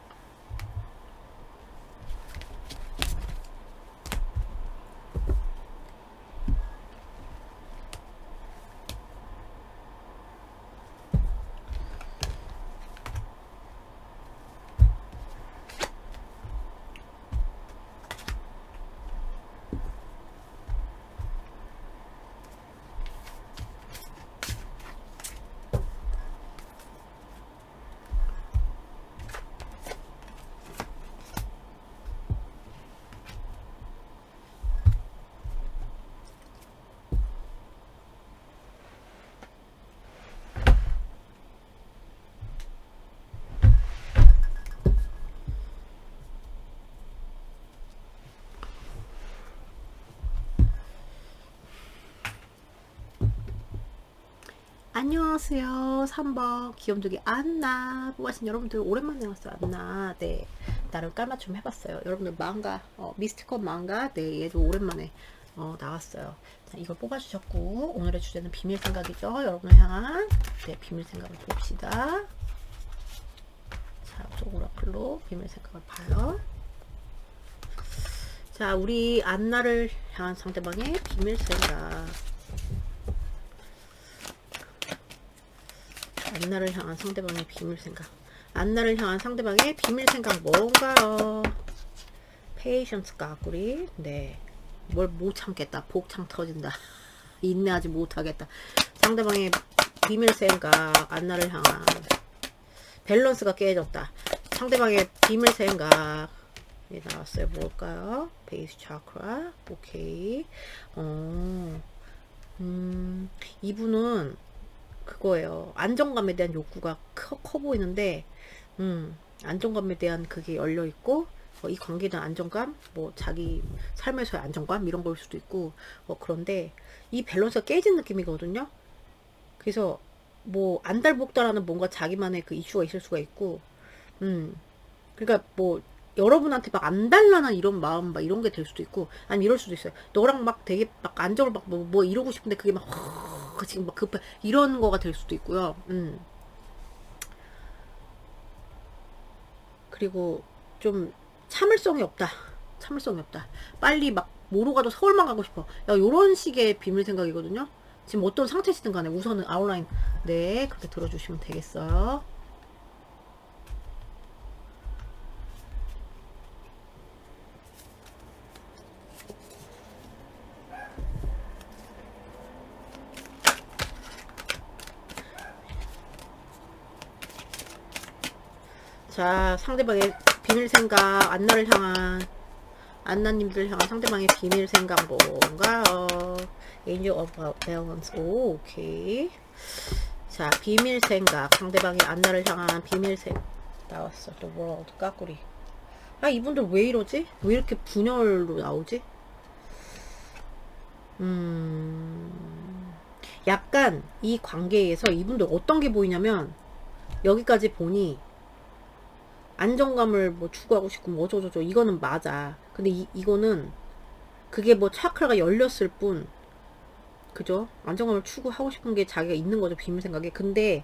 안녕하세요. 3번 귀염둥이 안나 뽑아신 여러분들 오랜만에 왔어요. 안나 네 나름 깔맞춤 해봤어요. 여러분들 망가 미스티컷 망가 네 얘도 오랜만에 나왔어요. 자, 이걸 뽑아주셨고 오늘의 주제는 비밀 생각이죠. 여러분을 향한 네 비밀 생각을 봅시다. 자, 저 오라클로 비밀 생각을 봐요. 자, 우리 안나를 향한 상대방의 비밀 생각. 안나를 향한 상대방의 비밀 생각. 안나를 향한 상대방의 비밀 생각 뭔가요? patience 까꾸리. 네. 뭘 못 참겠다. 복창 터진다. 인내하지 못하겠다. 상대방의 비밀 생각, 안나를 향한 밸런스가 깨졌다. 상대방의 비밀 생각. 예, 나왔어요. 뭘까요? 베이스 차크라. 오케이. 이분은 그거예요. 안정감에 대한 욕구가 커 보이는데, 안정감에 대한 그게 열려 있고, 이 관계에 대한 안정감, 뭐 자기 삶에서의 안정감 이런 걸 수도 있고, 그런데 이 밸런스가 깨진 느낌이거든요. 그래서 뭐 안달복달하는 뭔가 자기만의 그 이슈가 있을 수가 있고, 그러니까 뭐 여러분한테 막 안달나는 이런 마음 막 이런 게 될 수도 있고, 아니면 이럴 수도 있어요. 너랑 막 되게 막 안정을 막 뭐 이러고 싶은데 그게 막 지금 막 급해 이런 거가 될 수도 있고요. 그리고 좀 참을성이 없다. 참을성이 없다. 빨리 막 뭐로 가도 서울만 가고 싶어. 야, 요런 식의 비밀 생각이거든요. 지금 어떤 상태시든 간에 우선은 아웃라인 네 그렇게 들어주시면 되겠어요. 자, 상대방의 비밀 생각, 안나를 향한, 안나님들 향한 상대방의 비밀 생각 뭔가요? Angel of Balance. 오, 오케이. 자, 비밀 생각, 상대방의 안나를 향한 비밀 생각. 나왔어. The World. 까꾸리. 아, 이분들 왜 이러지? 왜 이렇게 분열로 나오지? 약간 이 관계에서 이분들 어떤 게 보이냐면, 여기까지 보니, 안정감을 뭐 추구하고 싶고 뭐 어쩌고저쩌고 이거는 맞아. 근데 이거는 그게 뭐 차크라가 열렸을 뿐 그죠? 안정감을 추구하고 싶은 게 자기가 있는 거죠. 비밀 생각에. 근데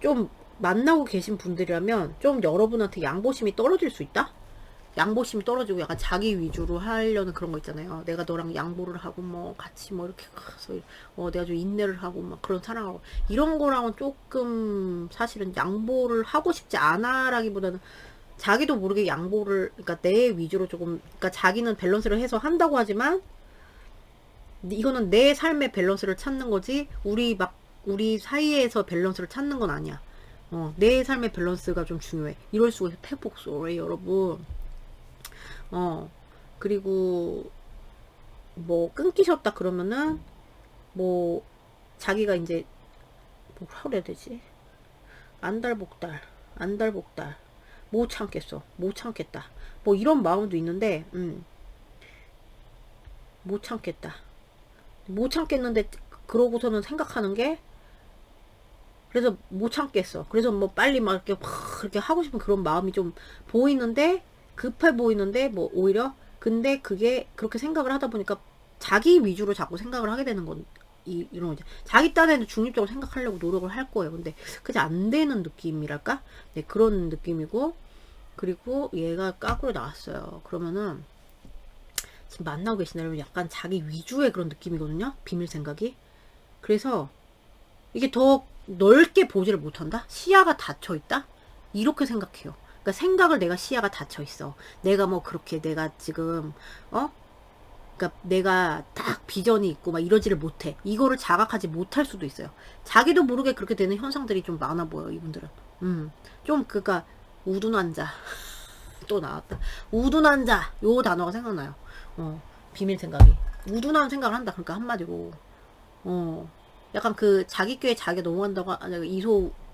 좀 만나고 계신 분들이라면 좀 여러분한테 양보심이 떨어질 수 있다? 양보심이 떨어지고 약간 자기 위주로 하려는 그런 거 있잖아요. 내가 너랑 양보를 하고 뭐 같이 뭐 이렇게 가서 내가 좀 인내를 하고 막 그런 사랑하고 이런 거랑은 조금 사실은 양보를 하고 싶지 않아라기보다는 자기도 모르게 양보를 그러니까 내 위주로 조금 그러니까 자기는 밸런스를 해서 한다고 하지만 이거는 내 삶의 밸런스를 찾는 거지 우리 사이에서 밸런스를 찾는 건 아니야. 내 삶의 밸런스가 좀 중요해. 이럴 수가 있어. 패복소리 여러분. 그리고 뭐 끊기셨다 그러면은 뭐 자기가 이제 뭐라 그래야 되지? 안달복달 못 참겠어. 못 참겠다. 뭐 이런 마음도 있는데 못 참겠다. 못 참겠는데 그러고서는 생각하는 게 그래서 못 참겠어. 그래서 뭐 빨리 막 이렇게 막 그렇게 하고 싶은 그런 마음이 좀 보이는데 급해 보이는데 뭐 오히려 근데 그게 그렇게 생각을 하다 보니까 자기 위주로 자꾸 생각을 하게 되는 건 이런 거죠. 자기 딴에는 중립적으로 생각하려고 노력을 할 거예요. 근데 그게 안 되는 느낌이랄까? 네, 그런 느낌이고 그리고 얘가 까꾸로 나왔어요. 그러면은 지금 만나고 계시나요? 약간 자기 위주의 그런 느낌이거든요. 비밀 생각이. 그래서 이게 더 넓게 보지를 못한다? 시야가 닫혀 있다? 이렇게 생각해요. 그러니까 생각을 내가 시야가 닫혀 있어. 내가 뭐 그렇게 내가 지금 그러니까 내가 딱 비전이 있고 막 이러지를 못해. 이거를 자각하지 못할 수도 있어요. 자기도 모르게 그렇게 되는 현상들이 좀 많아 보여 이분들은. 좀 그니까 우둔한 자. 또 나왔다. 우둔한 자. 요 단어가 생각나요. 비밀 생각이. 우둔한 생각을 한다. 그러니까 한마디로. 약간 그 자기 꾀에 자기가 넘어간다고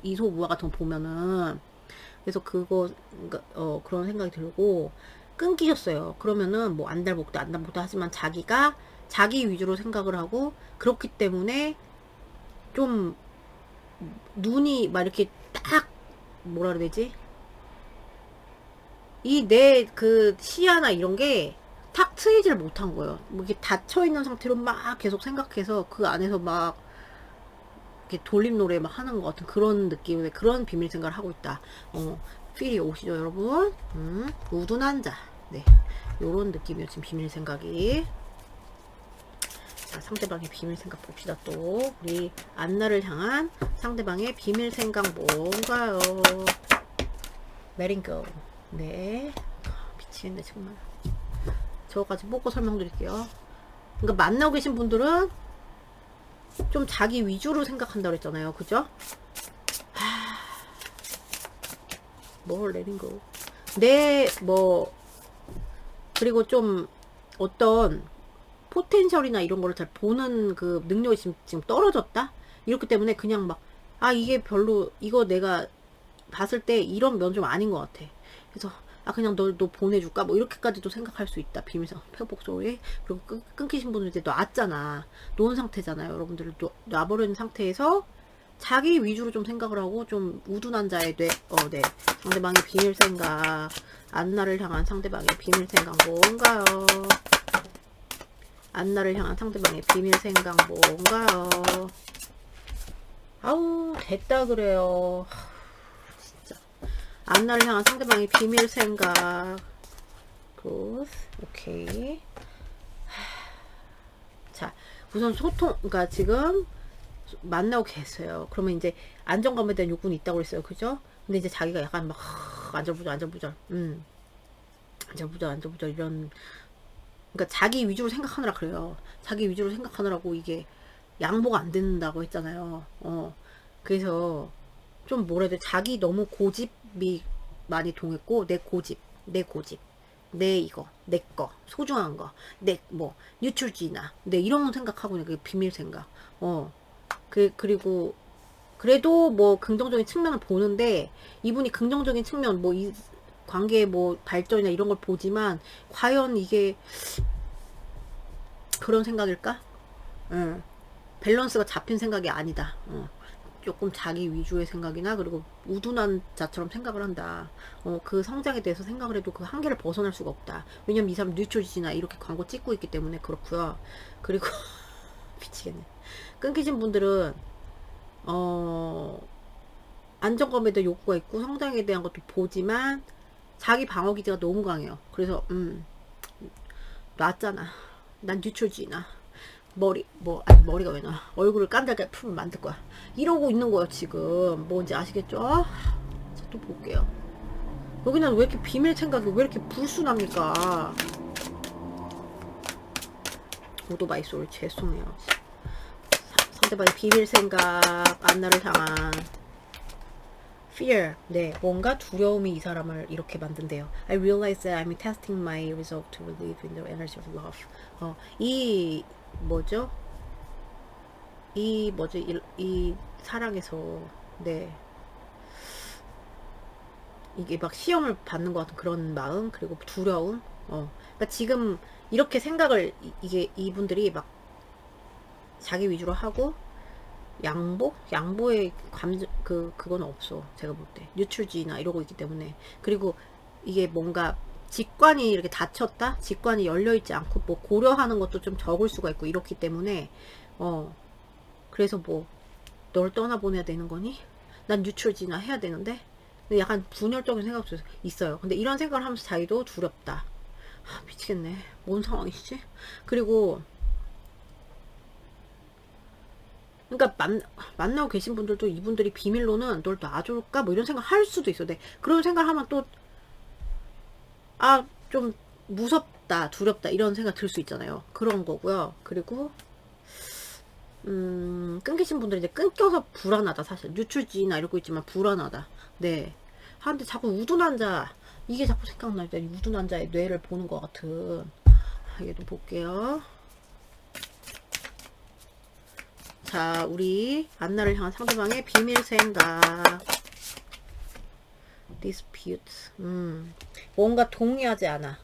이소우화 같은 거 보면은 그래서 그거 그러니까 그런 생각이 들고 끊기셨어요. 그러면은 뭐 안달복다 하지만 자기가 자기 위주로 생각을 하고 그렇기 때문에 좀 눈이 막 이렇게 딱 뭐라 그래야 되지? 이 내 그 시야나 이런 게 탁 트이지를 못한 거예요. 뭐 이렇게 닫혀 있는 상태로 막 계속 생각해서 그 안에서 막 이렇게 돌림 노래 막 하는 것 같은 그런 느낌의 그런 비밀 생각을 하고 있다. 필이 오시죠, 여러분? 우둔한 자. 네. 요런 느낌이에요, 지금 비밀 생각이. 자, 상대방의 비밀 생각 봅시다, 또. 우리 안나를 향한 상대방의 비밀 생각 뭔가요? Letting go. 네. 미치겠네 정말. 저까지 뽑고 설명드릴게요. 그러니까 만나고 계신 분들은 좀 자기 위주로 생각한다고 그랬잖아요. 그죠? 뭘 내린 거. 그리고 좀 어떤 포텐셜이나 이런 거를 잘 보는 그 능력이 지금 떨어졌다? 이렇기 때문에 그냥 막, 아, 이게 별로, 이거 내가 봤을 때 이런 면 좀 아닌 것 같아. 그래서, 아, 그냥 너 보내줄까? 뭐, 이렇게까지도 생각할 수 있다. 비밀상, 회복 소리. 그리고 끊기신 분은 이제 놨잖아. 놓은 상태잖아요. 여러분들 놔버린 상태에서 자기 위주로 좀 생각을 하고, 좀 우둔한 자의 네. 상대방의 비밀 생각. 안나를 향한 상대방의 비밀 생각 뭔가요? 안나를 향한 상대방의 비밀 생각 뭔가요? 아우, 됐다 그래요. 진짜. 안나를 향한 상대방의 비밀 생각. 굿. 오케이. 자, 우선 소통, 그러니까 지금 만나고 계세요. 그러면 이제 안정감에 대한 욕구는 있다고 그랬어요. 그죠? 근데 이제 자기가 약간 막, 안절부절. 안절부절, 이런. 그러니까 자기 위주로 생각하느라 그래요. 자기 위주로 생각하느라고 이게 양보가 안 된다고 했잖아요. 그래서 좀 뭐라 해야 돼. 자기 너무 고집이 많이 동했고, 내 고집, 내 이거, 내 거, 소중한 거, 뉴트럴지나, 이런 생각하고 있는 그 비밀 생각. 그리고, 그래도 뭐 긍정적인 측면을 보는데, 이분이 긍정적인 측면, 이 관계의 발전이나 이런 걸 보지만, 과연 이게 그런 생각일까? 밸런스가 잡힌 생각이 아니다. 조금 자기 위주의 생각이나 그리고 우둔한 자처럼 생각을 한다. 그 성장에 대해서 생각을 해도 그 한계를 벗어날 수가 없다. 왜냐면 이 사람 뉴트럴지나 이렇게 광고 찍고 있기 때문에 그렇고요. 그리고 미치겠네. 끊기신 분들은 안정감에 대한 욕구가 있고 성장에 대한 것도 보지만 자기 방어 기제가 너무 강해요. 그래서 놨잖아. 난 뉴트럴지나. 머리가 왜 나? 얼굴을 깐달게 풀면 만들 거야. 이러고 있는 거예요, 지금. 뭔지 아시겠죠? 자, 또 볼게요. 여기는 왜 이렇게 비밀 생각이 왜 이렇게 불순합니까? 오토바이 소리 죄송해요. 상대방의 비밀 생각, 안나를 향한 fear. 네, 뭔가 두려움이 이 사람을 이렇게 만든대요. I realize that I'm testing my resolve to believe in the energy of love. 이 사랑에서, 네. 이게 막 시험을 받는 것 같은 그런 마음, 그리고 두려움. 그러니까 지금 이렇게 생각을, 이분들이 막 자기 위주로 하고, 양보의 그건 없어. 제가 볼 때. 뉴트럴지나 이러고 있기 때문에. 그리고 이게 뭔가 직관이 이렇게 닫혔다? 직관이 열려있지 않고, 고려하는 것도 좀 적을 수가 있고, 이렇기 때문에, 그래서 널 떠나보내야 되는 거니? 난 뉴트럴지나 해야 되는데? 약간 분열적인 생각도 있어요. 근데 이런 생각을 하면서 자기도 두렵다. 미치겠네. 뭔 상황이지? 그리고, 그러니까 만나고 계신 분들도 이분들이 비밀로는 널 놔줄까? 이런 생각 할 수도 있어. 네. 그런 생각을 하면 또, 좀 무섭다, 두렵다, 이런 생각 들 수 있잖아요. 그런 거고요. 그리고, 끊기신 분들이 이제 끊겨서 불안하다, 사실. 뉴트럴지나 이러고 있지만 불안하다. 네. 근데 자꾸 우둔한 자, 이게 자꾸 생각날 때, 우둔한 자의 뇌를 보는 것 같은. 얘도 볼게요. 자, 우리 안나를 향한 상대방의 비밀 생각. dispute. 뭔가 동의하지 않아.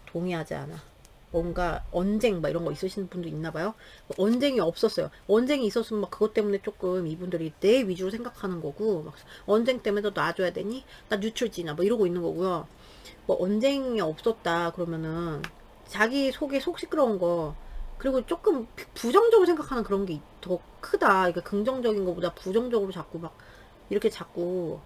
동의하지 않아. 뭔가 언쟁 이런 거 있으신 분도 있나 봐요. 언쟁이 없었어요. 언쟁이 있었으면 그것 때문에 조금 이분들이 내 위주로 생각하는 거고, 언쟁 때문에 너 놔줘야 되니? 나 뉴트럴지나 이러고 있는 거고요. 언쟁이 없었다 그러면은 자기 속에 속 시끄러운 거, 그리고 조금 부정적으로 생각하는 그런 게 더 크다. 그러니까 긍정적인 것보다 부정적으로 자꾸 이렇게 자꾸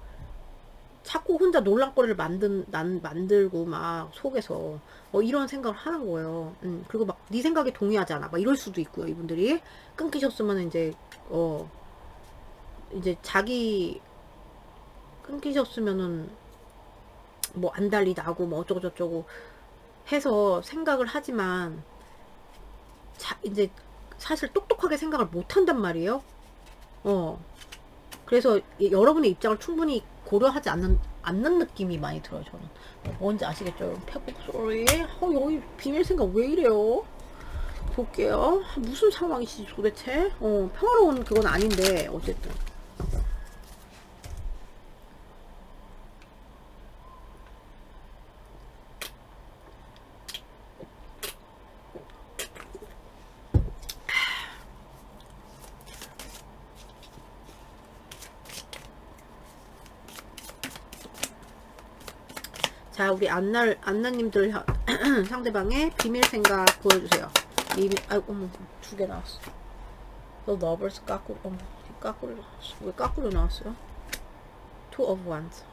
혼자 놀랑거리를 만들고 속에서 이런 생각을 하는 거예요. 그리고 네 생각에 동의하지 않아. 이럴 수도 있고요. 이분들이 끊기셨으면 이제 자기 끊기셨으면은 뭐 안달이 나고 뭐 어쩌고저쩌고 해서 생각을 하지만 이제 사실 똑똑하게 생각을 못 한단 말이에요. 그래서 여러분의 입장을 충분히 고려하지 않는 느낌이 많이 들어요, 저는. 뭔지 아시겠죠? 패곡 소리. 여기 비밀 생각 왜 이래요? 볼게요. 무슨 상황이시지 도대체? 평화로운 그건 아닌데, 어쨌든. 자, 우리 안나님들 상대방의 비밀 생각 보여주세요. 아이고, 어머, 2개 나왔어. The lovers 까꾸리, 어머, 까꾸리 나왔어. 왜 까꾸리 나왔어요? Two of wands.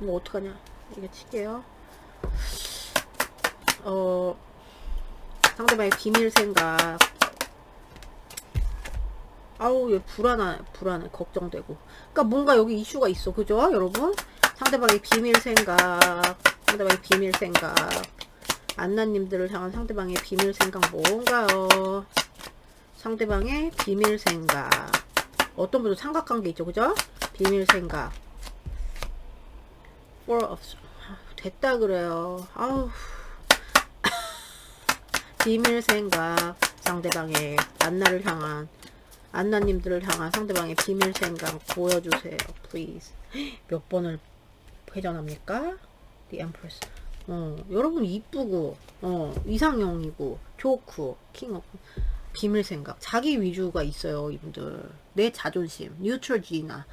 이거 어떡하냐. 이게 칠게요. 상대방의 비밀 생각. 얘 불안해, 걱정되고. 그러니까 뭔가 여기 이슈가 있어, 그죠, 여러분? 상대방의 비밀 생각, 안나님들을 향한 상대방의 비밀 생각 뭔가요? 상대방의 비밀 생각. 어떤 분도 삼각관계 있죠, 그죠? 비밀 생각. 됐다 그래요. 비밀 생각. 상대방의 안나님들을 향한 상대방의 비밀 생각 보여주세요, please. 몇 번을 회전합니까? The Empress. 여러분 이쁘고, 이상형이고, 좋고, 킹 오브. 비밀 생각. 자기 위주가 있어요, 이분들. 내 자존심. 뉴트로지나.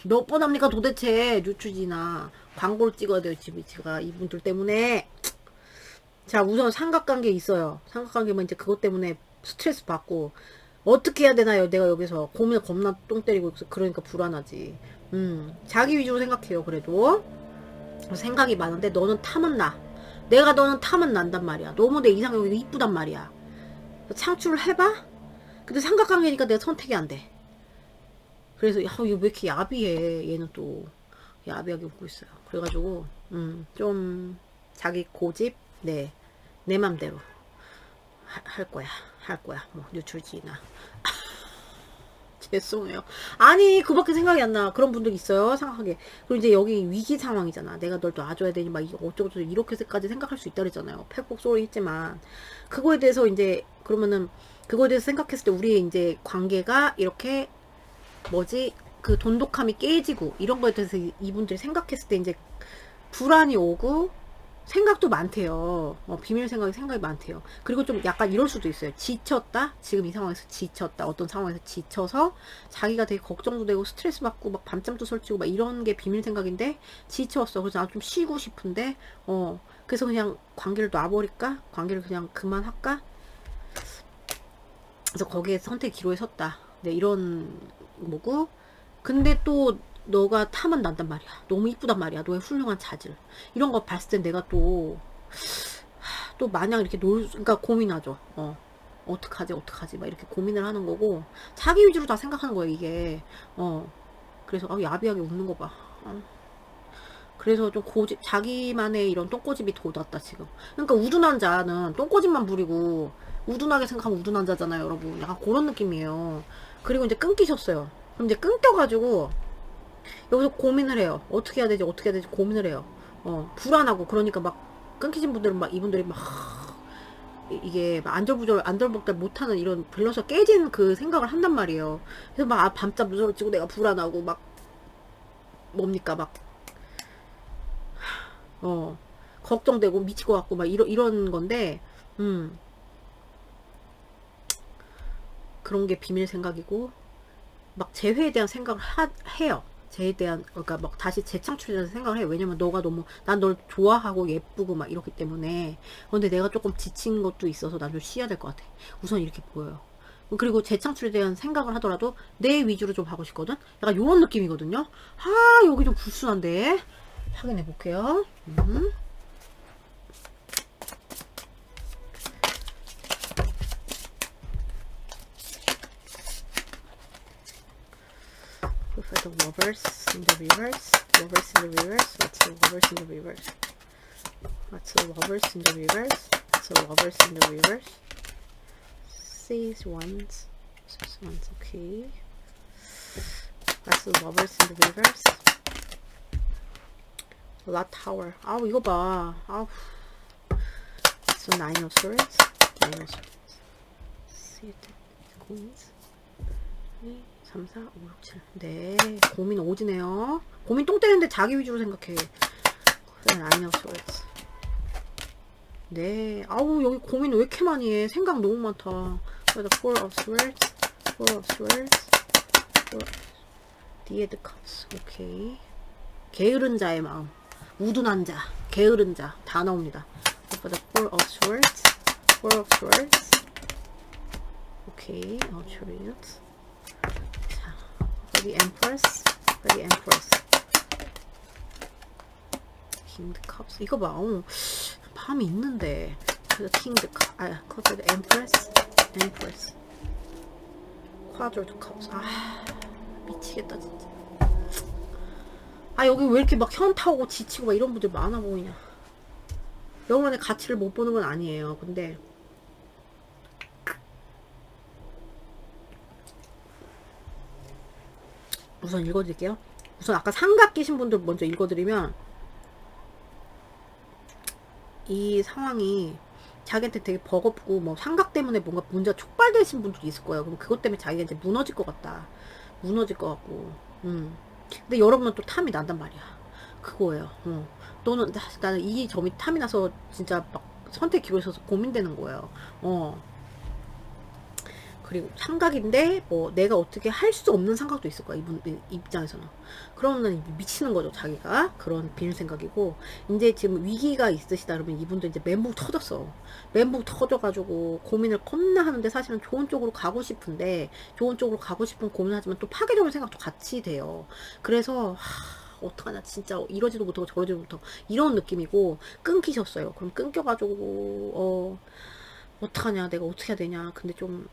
몇 번 합니까, 도대체? 뉴트로지나. 광고를 찍어야 돼요, 제가 이분들 때문에. 자, 우선 삼각관계 있어요. 삼각관계면 이제 그것 때문에 스트레스 받고. 어떻게 해야 되나요? 내가 여기서 고민을 겁나 똥 때리고 있어. 그러니까 불안하지. 자기 위주로 생각해요, 그래도. 생각이 많은데 너는 탐은 나. 너는 탐은 난단 말이야. 너무 내 이상형이 이쁘단 말이야. 창출을 해봐? 근데 삼각관계니까 내가 선택이 안 돼. 그래서 이거 왜 이렇게 야비해. 얘는 또 야비하게 웃고 있어요. 그래가지고 좀 자기 고집 내 맘대로 할 거야. 뭐 뉴트럴지나. 죄송해요. 아니 그밖에 생각이 안 나. 그런 분들 있어요. 생각하게. 그리고 이제 여기 위기 상황이잖아. 내가 널 놔줘야 되니 막 어쩌고저쩌고 이렇게까지 생각할 수 있다 그랬잖아요. 패곡 소리 했지만 그거에 대해서 이제 그러면은 그거에 대해서 생각했을 때 우리의 이제 관계가 이렇게 그 돈독함이 깨지고 이런 거에 대해서 이분들이 생각했을 때 이제 불안이 오고 생각도 많대요. 비밀 생각이 많대요. 그리고 좀 약간 이럴 수도 있어요. 지쳤다? 지금 이 상황에서 지쳤다. 어떤 상황에서 지쳐서 자기가 되게 걱정도 되고 스트레스 받고 막 밤잠도 설치고 막 이런 게 비밀 생각인데 지쳤어. 그래서 나 좀 쉬고 싶은데 그래서 그냥 관계를 놔버릴까? 관계를 그냥 그만할까? 그래서 거기에 선택 기로에 섰다. 네, 이런 뭐고. 근데 또 너가 탐은 난단 말이야. 너무 이쁘단 말이야. 너의 훌륭한 자질. 이런 거 봤을 땐 내가 또 마냥 이렇게 그러니까 고민하죠. 어떡하지? 막 이렇게 고민을 하는 거고. 자기 위주로 다 생각하는 거야, 이게. 그래서, 야비하게 웃는 거 봐. 그래서 좀 자기만의 이런 똥꼬집이 돋았다, 지금. 그러니까 우둔한 자는 똥꼬집만 부리고, 우둔하게 생각하면 우둔한 자잖아요, 여러분. 약간 그런 느낌이에요. 그리고 이제 끊기셨어요. 그럼 이제 끊겨가지고, 여기서 고민을 해요. 어떻게 해야 되지 고민을 해요. 불안하고 그러니까 막 끊기신 분들은 막 이분들이 막 이게 막 안절복절 못하는 이런 밸런스가 깨진 그 생각을 한단 말이에요. 그래서 막 밤잠 무서워지고 내가 불안하고 막 뭡니까 막 걱정되고 미칠 것 같고 막 이런 건데 그런 게 비밀 생각이고 막 재회에 대한 생각을 해요. 쟤에 대한 그러니까 막 다시 재창출에 대해서 생각을 해. 왜냐면 너가 너무 난 널 좋아하고 예쁘고 막 이렇기 때문에. 근데 내가 조금 지친 것도 있어서 난 좀 쉬어야 될 것 같아. 우선 이렇게 보여요. 그리고 재창출에 대한 생각을 하더라도 내 위주로 좀 하고 싶거든. 약간 요런 느낌이거든요. 여기 좀 불순한데. 확인해 볼게요. Five of Lovers in the reverse. lovers in the reverse? What's the lovers in the reverse? What's the lovers in the reverse? What's the lovers in the reverse? Six ones. Six ones, okay. What's the lovers in the reverse? lot tower. 아우, 이거 봐. 아우. So nine of swords. Nine of swords. See it. Queens. 3, 4, 5, 6, 7. 네. 고민 오지네요. 고민 똥 때리는데 자기 위주로 생각해. Nine of swords. 네. 아우, 여기 고민 왜 이렇게 많이 해? 생각 너무 많다. The four of swords. Four of swords. The head cups. 오케이. 게으른 자의 마음. 우둔한 자. 게으른 자. 다 나옵니다. For the four of swords. Four of swords. 오케이. Chariot. 자. For the empress. For the empress. King the cups. 이거 봐. 밤이 있는데. For the king the cups. For the empress. Empress. Quadruple cups. 미치겠다 진짜. 여기 왜 이렇게 막 현타 오고 지치고 막 이런 분들 많아 보이냐. 여러분의 가치를 못 보는 건 아니에요. 근데 우선 읽어드릴게요. 우선 아까 삼각 끼신 분들 먼저 읽어드리면, 이 상황이 자기한테 되게 버겁고 뭐 삼각 때문에 뭔가 문제가 촉발되신 분들이 있을 거예요. 그럼 그것 때문에 자기가 이제 무너질 것 같다. 무너질 것 같고. 근데 여러분은 또 탐이 난단 말이야. 그거예요. 너는 나는 이 점이 탐이 나서 진짜 막 선택 기로에 서서 고민되는 거예요. 그리고 삼각인데 뭐 내가 어떻게 할 수 없는 삼각도 있을 거야. 이분 입장에서는. 그러면 미치는 거죠. 자기가. 그런 비밀 생각이고, 이제 지금 위기가 있으시다 그러면 이분도 이제 멘붕 터졌어. 멘붕 터져가지고 고민을 겁나 하는데, 사실은 좋은 쪽으로 가고 싶은데, 좋은 쪽으로 가고 싶은 고민하지만 또 파괴적인 생각도 같이 돼요. 그래서 어떡하냐 진짜 이러지도 못하고 저러지도 못하고 이런 느낌이고, 끊기셨어요. 그럼 끊겨가지고 어떡하냐, 내가 어떻게 해야 되냐. 근데 좀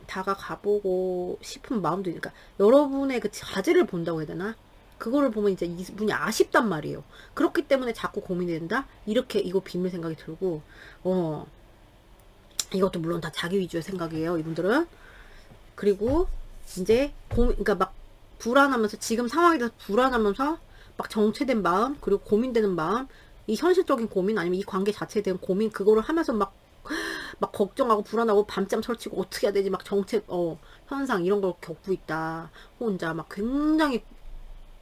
다가가보고 싶은 마음도, 그러니까 여러분의 그 자질을 본다고 해야 되나? 그거를 보면 이제 이분이 아쉽단 말이에요. 그렇기 때문에 자꾸 고민이 된다? 이렇게 이거 비밀 생각이 들고, 이것도 물론 다 자기 위주의 생각이에요, 이분들은. 그리고 이제 그러니까 막 불안하면서, 지금 상황에 대해서 불안하면서 막 정체된 마음, 그리고 고민되는 마음, 이 현실적인 고민 아니면 이 관계 자체에 대한 고민, 그거를 하면서 막 걱정하고 불안하고 밤잠 설치고 어떻게 해야 되지, 막 정체 현상 이런 걸 겪고 있다. 혼자 막 굉장히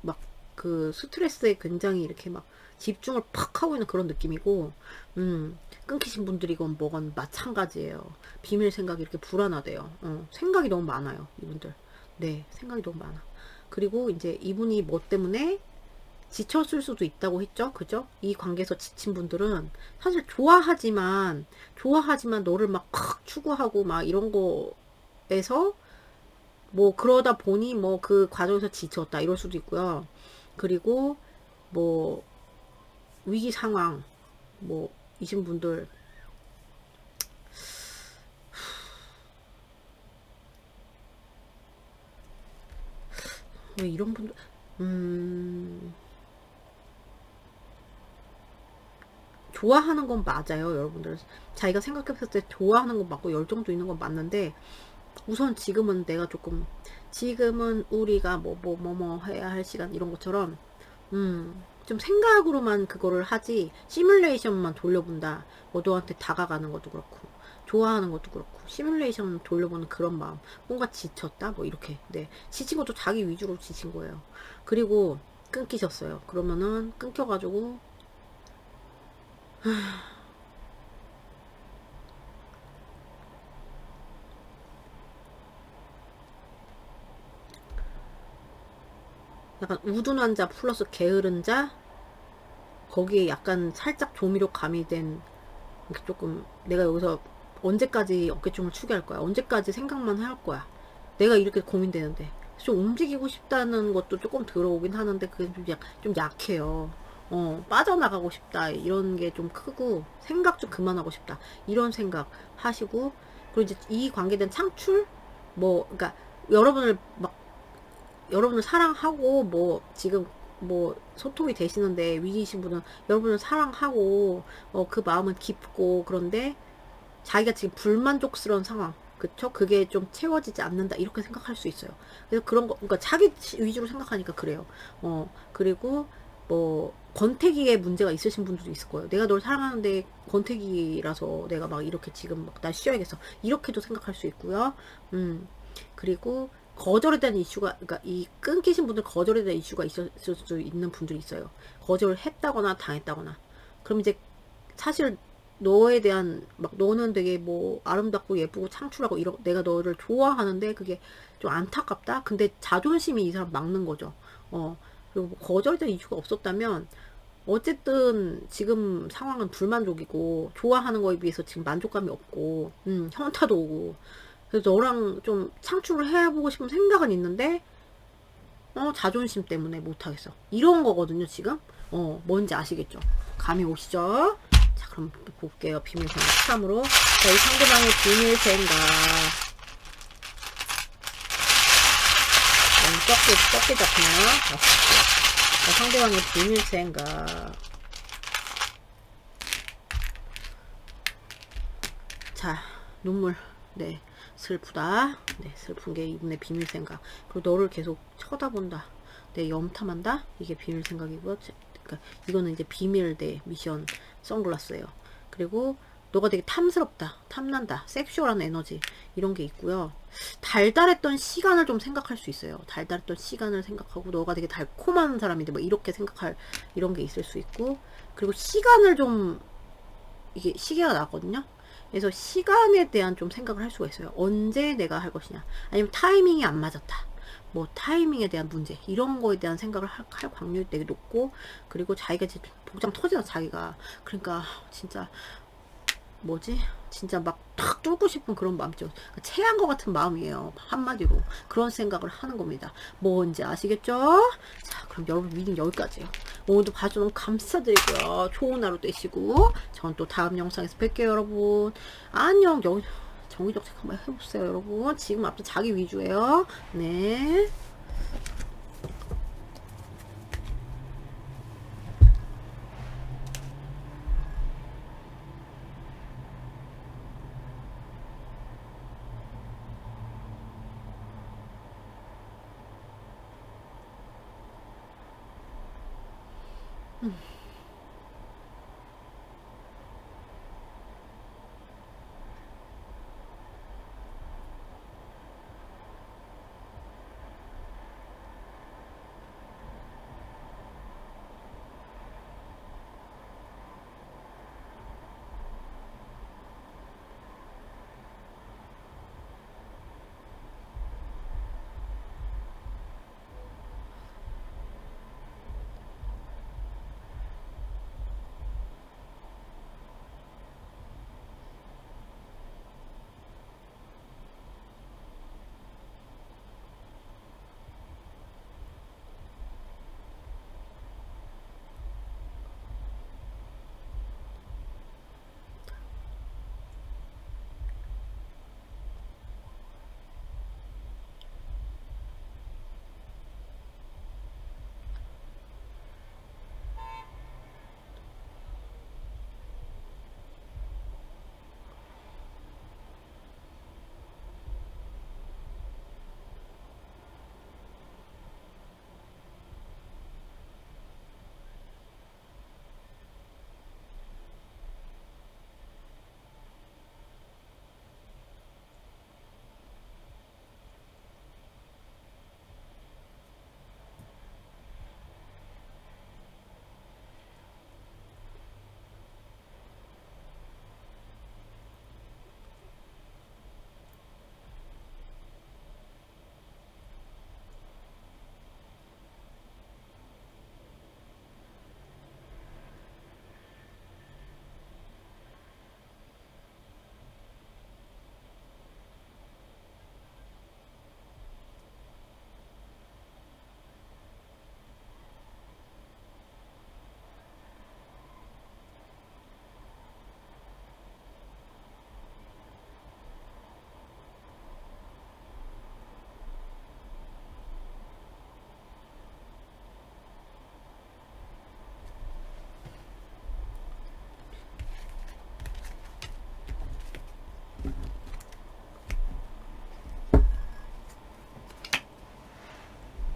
막 그 스트레스에 굉장히 이렇게 막 집중을 팍 하고 있는 그런 느낌이고, 끊기신 분들이건 뭐건 마찬가지예요. 비밀 생각이 이렇게 불안하대요. 생각이 너무 많아요, 이분들. 네, 생각이 너무 많아. 그리고 이제 이분이 뭐 때문에 지쳤을 수도 있다고 했죠. 그죠? 이 관계에서 지친 분들은 사실 좋아하지만 너를 막 추구하고 막 이런 거에서 뭐 그러다 보니 뭐 그 과정에서 지쳤다 이럴 수도 있고요. 그리고 뭐 위기 상황 뭐 이신 분들, 왜 이런 분들, 좋아하는 건 맞아요, 여러분들. 자기가 생각했을 때 좋아하는 건 맞고 열정도 있는 건 맞는데, 우선 지금은 우리가 뭐 해야 할 시간 이런 것처럼, 좀 생각으로만 그거를 하지, 시뮬레이션만 돌려본다. 뭐 너한테 다가가는 것도 그렇고, 좋아하는 것도 그렇고, 시뮬레이션 돌려보는 그런 마음. 뭔가 지쳤다? 뭐 이렇게. 네. 지친 것도 자기 위주로 지친 거예요. 그리고 끊기셨어요. 그러면은 끊겨가지고, 약간 우둔한 자 플러스 게으른 자, 거기에 약간 살짝 조미료 가미된, 조금 내가 여기서 언제까지 어깨춤을 추게 할 거야? 언제까지 생각만 할 거야? 내가 이렇게 고민되는데 좀 움직이고 싶다는 것도 조금 들어오긴 하는데, 그게 좀 약해요. 빠져나가고 싶다 이런 게 좀 크고, 생각 좀 그만하고 싶다 이런 생각 하시고, 그리고 이제 이 관계에 대한 창출, 그러니까 여러분을 사랑하고 뭐 지금 뭐 소통이 되시는데 위기이신 분은 여러분을 사랑하고 그 마음은 깊고, 그런데 자기가 지금 불만족스러운 상황, 그쵸? 그게 좀 채워지지 않는다, 이렇게 생각할 수 있어요. 그래서 그런 거, 그러니까 자기 위주로 생각하니까 그래요. 그리고 뭐 권태기에 문제가 있으신 분들도 있을 거예요. 내가 널 사랑하는데 권태기라서 내가 막 이렇게 지금 막 나 쉬어야겠어, 이렇게도 생각할 수 있고요. 그리고 거절에 대한 이슈가, 그러니까 이 끊기신 분들 거절에 대한 이슈가 있을 수 있는 분들이 있어요. 거절을 했다거나 당했다거나. 그럼 이제 사실 너에 대한, 막 너는 되게 뭐 아름답고 예쁘고 창출하고 이런, 내가 너를 좋아하는데 그게 좀 안타깝다. 근데 자존심이 이 사람 막는 거죠. 그리고 뭐 거절에 대한 이유가 없었다면 어쨌든 지금 상황은 불만족이고, 좋아하는 거에 비해서 지금 만족감이 없고, 현타도 오고, 그래서 너랑 좀 창출을 해보고 싶은 생각은 있는데 자존심 때문에 못하겠어, 이런 거거든요 지금. 뭔지 아시겠죠? 감이 오시죠? 자, 그럼 볼게요. 비밀 생각 3으로. 자, 이 상대방의 비밀 생각. 너무 적게 잡히나요? 자, 상대방의 비밀 생각. 자, 눈물. 네, 슬프다. 네, 슬픈 게 이분의 비밀 생각. 그리고 너를 계속 쳐다본다. 네, 염탐한다. 이게 비밀 생각이고요. 그러니까 이거는 이제 비밀 대 미션 선글라스예요. 그리고 너가 되게 탐스럽다, 탐난다, 섹슈얼한 에너지, 이런 게 있고요. 달달했던 시간을 좀 생각할 수 있어요. 달달했던 시간을 생각하고, 너가 되게 달콤한 사람인데 뭐 이렇게 생각할, 이런 게 있을 수 있고. 그리고 시간을 좀, 이게 시계가 나거든요. 그래서 시간에 대한 좀 생각을 할 수가 있어요. 언제 내가 할 것이냐, 아니면 타이밍이 안 맞았다, 뭐 타이밍에 대한 문제, 이런 거에 대한 생각을 할 확률이 되게 높고. 그리고 자기가 이제 복장 터지나, 자기가. 그러니까 진짜 뭐지, 진짜 막 탁 뚫고 싶은 그런 마음이죠. 체한 것 같은 마음이에요, 한마디로. 그런 생각을 하는 겁니다. 뭔지 아시겠죠? 자, 그럼 여러분 미팅 여기까지예요. 오늘도 봐주셔서 너무 감사드리고요. 좋은 하루 되시고, 전 또 다음 영상에서 뵐게요 여러분. 안녕. 여기 정의적 체크 한번 해보세요 여러분. 지금 앞서 자기 위주예요. 네.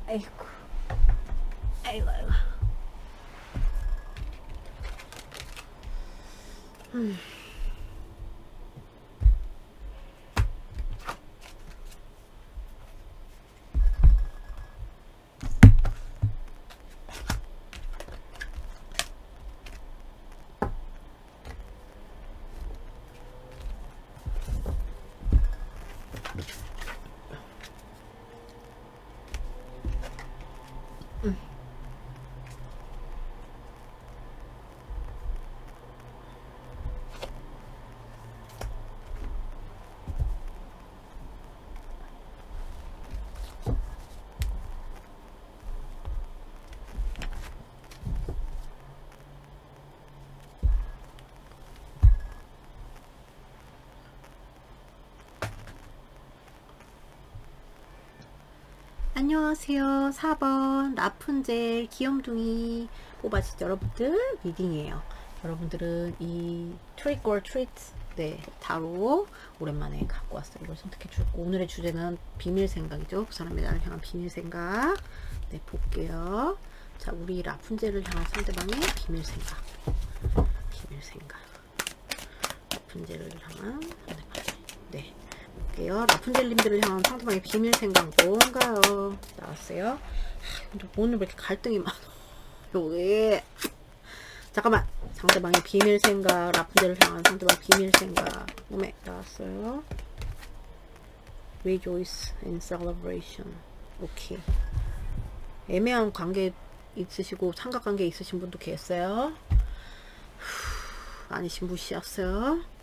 아이고, 아이고, 아이고. 안녕하세요. 4번 라푼젤 귀염둥이 뽑아주신 여러분들 리딩이에요. 여러분들은 이 트릭 or 트리트 타로 오랜만에 갖고 왔어요. 이걸 선택해 주고 오늘의 주제는 비밀 생각이죠. 그 사람의 나를 향한 비밀 생각. 네, 볼게요. 자, 우리 라푼젤을 향한 상대방의 비밀 생각. 비밀 생각. 라푼젤을 향한 상대방. 네. 볼게요. 라푼젤님들을 향한 상대방의 비밀 생각 뭔가요? 나왔어요. 근데 오늘 왜 이렇게 갈등이 많아? 왜? 잠깐만. 상대방의 비밀 생각, 라푼젤을 향한 상대방 비밀 생각. 오메 나왔어요. Rejoice in celebration. 오케이. 애매한 관계 있으시고 삼각관계 있으신 분도 계세요. 아니신 분이셨어요.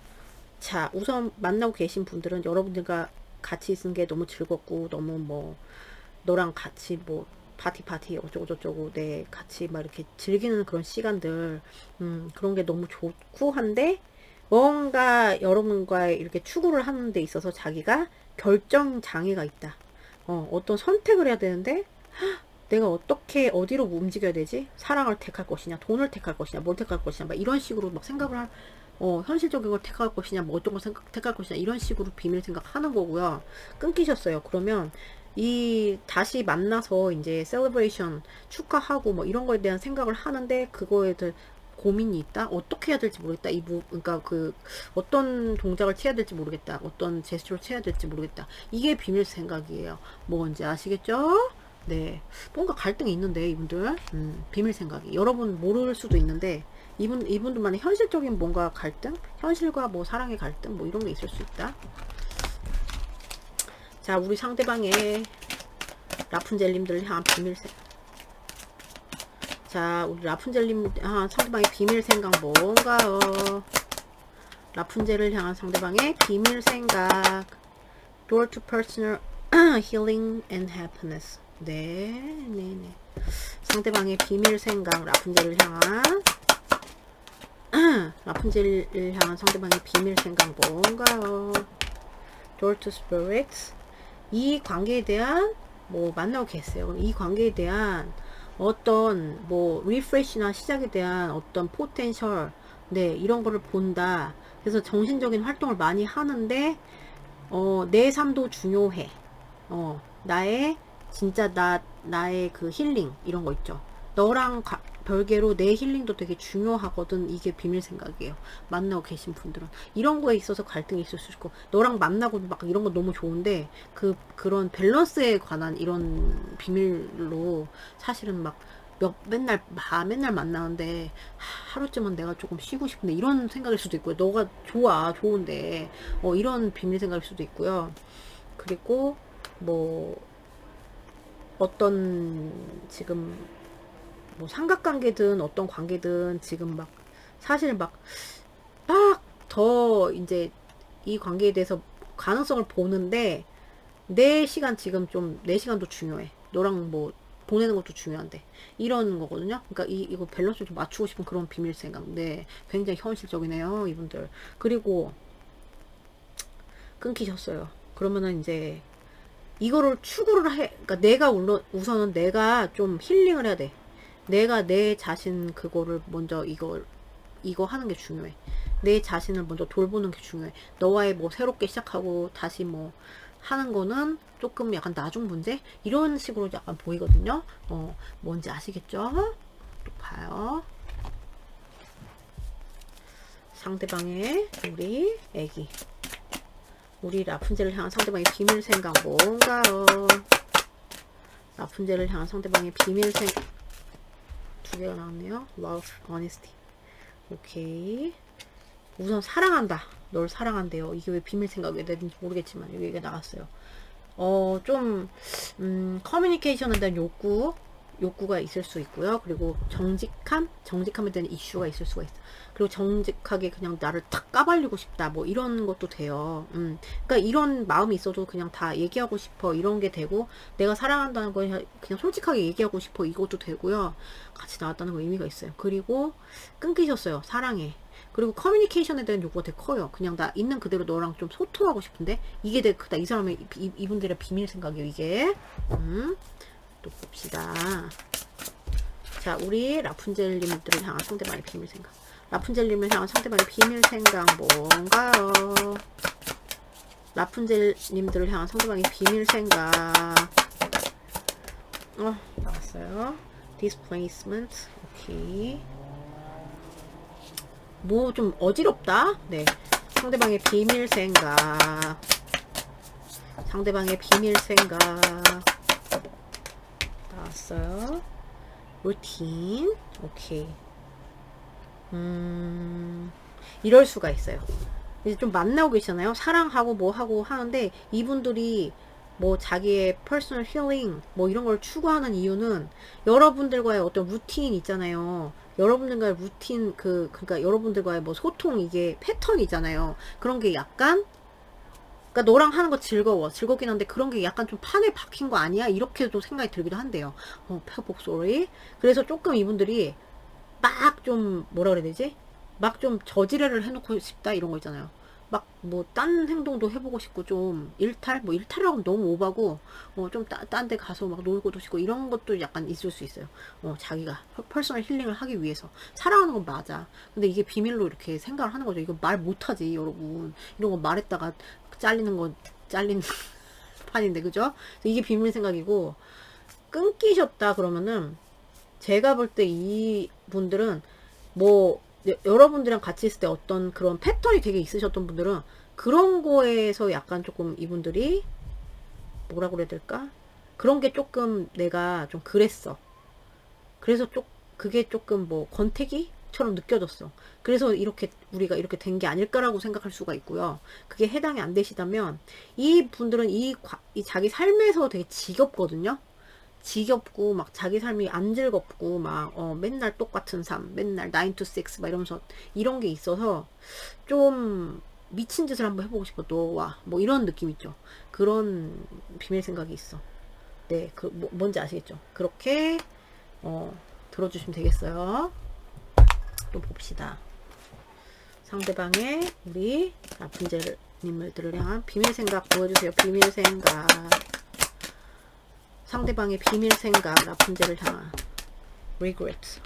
자, 우선 만나고 계신 분들은 여러분들과 같이 있는 게 너무 즐겁고 너무 뭐 너랑 같이 뭐 파티 어쩌고 저쩌고 네 같이 막 이렇게 즐기는 그런 시간들 그런 게 너무 좋고 한데 뭔가 여러분과 이렇게 추구를 하는 데 있어서 자기가 결정 장애가 있다. 어떤 선택을 해야 되는데 내가 어떻게 어디로 움직여야 되지? 사랑을 택할 것이냐, 돈을 택할 것이냐, 뭘 택할 것이냐, 막 이런 식으로 막 생각을 현실적인 걸 택할 것이냐, 뭐 어떤 걸 택할 것이냐, 이런 식으로 비밀 생각하는 거고요. 끊기셨어요. 그러면 다시 만나서 이제 셀러브레이션 축하하고 뭐 이런 거에 대한 생각을 하는데 그거에 대해 고민이 있다. 어떻게 해야 될지 모르겠다. 그러니까 어떤 동작을 취해야 될지 모르겠다. 어떤 제스처를 취해야 될지 모르겠다. 이게 비밀 생각이에요. 뭔지 아시겠죠? 네. 뭔가 갈등이 있는데 이분들 비밀 생각이 여러분 모를 수도 있는데 이분들만의 현실적인 뭔가 갈등, 현실과 뭐 사랑의 갈등 뭐 이런 게 있을 수 있다. 자, 우리 상대방의 라푼젤님들 향한 비밀 생각. 자, 우리 라푼젤님 향한 상대방의 비밀 생각 뭔가요? 라푼젤을 향한 상대방의 비밀 생각. Door to personal healing and happiness. 네. 상대방의 비밀 생각, 라푼젤을 향한 상대방의 비밀 생각 뭔가요? Door to spirits. 이 관계에 대한 뭐 만나고 계세요. 그럼 이 관계에 대한 어떤 뭐 리프레시나 시작에 대한 어떤 포텐셜 네 이런 거를 본다. 그래서 정신적인 활동을 많이 하는데 내 삶도 중요해. 나의 진짜 나의 그 힐링 이런 거 있죠. 너랑 별개로 내 힐링도 되게 중요하거든. 이게 비밀 생각이에요. 만나고 계신 분들은 이런 거에 있어서 갈등이 있을 수 있고 너랑 만나고 막 이런 거 너무 좋은데 그런 밸런스에 관한 이런 비밀로 사실은 막 맨날 만나는데 하루쯤은 내가 조금 쉬고 싶은데 이런 생각일 수도 있고요. 너가 좋은데 이런 비밀 생각일 수도 있고요. 그리고 뭐 어떤 지금 뭐 삼각관계든 어떤 관계든 지금 막 사실 막 더 이제 이 관계에 대해서 가능성을 보는데 내 시간 지금 좀 내 시간도 중요해. 너랑 뭐 보내는 것도 중요한데 이런 거거든요. 그러니까 이거 밸런스를 좀 맞추고 싶은 그런 비밀 생각. 네, 굉장히 현실적이네요, 이분들. 그리고 끊기셨어요. 그러면은 이제 이거를 추구를 그러니까 내가 우선은 내가 좀 힐링을 해야 돼. 내가 내 자신 그거를 먼저 이거 하는 게 중요해. 내 자신을 먼저 돌보는 게 중요해. 너와의 뭐 새롭게 시작하고 다시 뭐 하는 거는 조금 약간 나중 문제 이런 식으로 약간 보이거든요. 뭔지 아시겠죠? 또 봐요. 상대방의 우리 애기, 우리 라푼젤을 향한 상대방의 비밀 생각 뭔가요? 라푼젤을 향한 상대방의 비밀 생각 두 개가 나왔네요. Love, honesty. 오케이. 우선 사랑한다. 널 사랑한대요. 이게 왜 비밀 생각이 되는지 모르겠지만 여기 얘기가 나왔어요. 좀 커뮤니케이션에 대한 욕구가 있을 수 있고요. 그리고 정직함에 대한 이슈가 있을 수가 있어. 그리고 정직하게 그냥 나를 탁 까발리고 싶다. 뭐 이런 것도 돼요. 그러니까 이런 마음이 있어도 그냥 다 얘기하고 싶어. 이런 게 되고, 내가 사랑한다는 거 그냥 솔직하게 얘기하고 싶어. 이것도 되고요. 같이 나왔다는 거 의미가 있어요. 그리고 끊기셨어요. 사랑해. 그리고 커뮤니케이션에 대한 요구가 되게 커요. 그냥 나 있는 그대로 너랑 좀 소통하고 싶은데 이게 되게 크다. 이 사람의 이분들의 비밀 생각이에요. 이게 또 봅시다. 자, 우리 라푼젤님들을 향한 상대방의 비밀 생각. 라푼젤님을 향한 상대방의 비밀 생각 뭔가요? 라푼젤님들을 향한 상대방의 비밀 생각. 나왔어요. Displacement. 오케이. 뭐 좀 어지럽다. 네. 상대방의 비밀 생각. 상대방의 비밀 생각. 나왔어요. 루틴. 오케이. 이럴 수가 있어요. 이제 좀 만나고 계시잖아요. 사랑하고 뭐 하고 하는데 이분들이 뭐 자기의 퍼스널 힐링 뭐 이런 걸 추구하는 이유는 여러분들과의 어떤 루틴 있잖아요. 여러분들과의 루틴 그러니까 여러분들과의 뭐 소통 이게 패턴이잖아요. 그런 게 약간 그러니까 너랑 하는 거 즐겁긴 한데 그런 게 약간 좀 판에 박힌 거 아니야? 이렇게도 생각이 들기도 한대요. 복소리. 그래서 조금 이분들이 막 좀 뭐라 그래야 되지? 막 좀 저지레를 해놓고 싶다 이런 거 있잖아요. 막 뭐 딴 행동도 해보고 싶고 좀 일탈이라고 너무 오바고 좀 딴 데 가서 막 놀고도 싶고 이런 것도 약간 있을 수 있어요. 자기가 퍼스널 힐링을 하기 위해서 사랑하는 건 맞아. 근데 이게 비밀로 이렇게 생각을 하는 거죠. 이거 말 못하지 여러분. 이런 거 말했다가 잘리는 판인데 그죠? 이게 비밀 생각이고 끊기셨다 그러면은 제가 볼 때 이 분들은 뭐 여러분들이랑 같이 있을 때 어떤 그런 패턴이 되게 있으셨던 분들은 그런 거에서 약간 조금 이분들이 뭐라고 그래야 될까? 그런 게 조금 내가 좀 그랬어. 그래서 그게 조금 뭐 권태기처럼 느껴졌어. 그래서 우리가 이렇게 된 게 아닐까라고 생각할 수가 있고요. 그게 해당이 안 되시다면 이 분들은 이 자기 삶에서 되게 지겹거든요. 지겹고 막 자기 삶이 안 즐겁고 막 맨날 똑같은 삶 맨날 9 to 6 막 이러면서 이런 게 있어서 좀 미친 짓을 한번 해보고 싶어 너와 뭐 이런 느낌 있죠. 그런 비밀 생각이 있어. 네, 뭔지 아시겠죠? 그렇게 들어주시면 되겠어요. 또 봅시다. 상대방의 우리 라푼젤님들을 향한 비밀 생각 보여주세요. 비밀 생각. 상대방의 비밀 생각, 라푼젤을 향한 regret.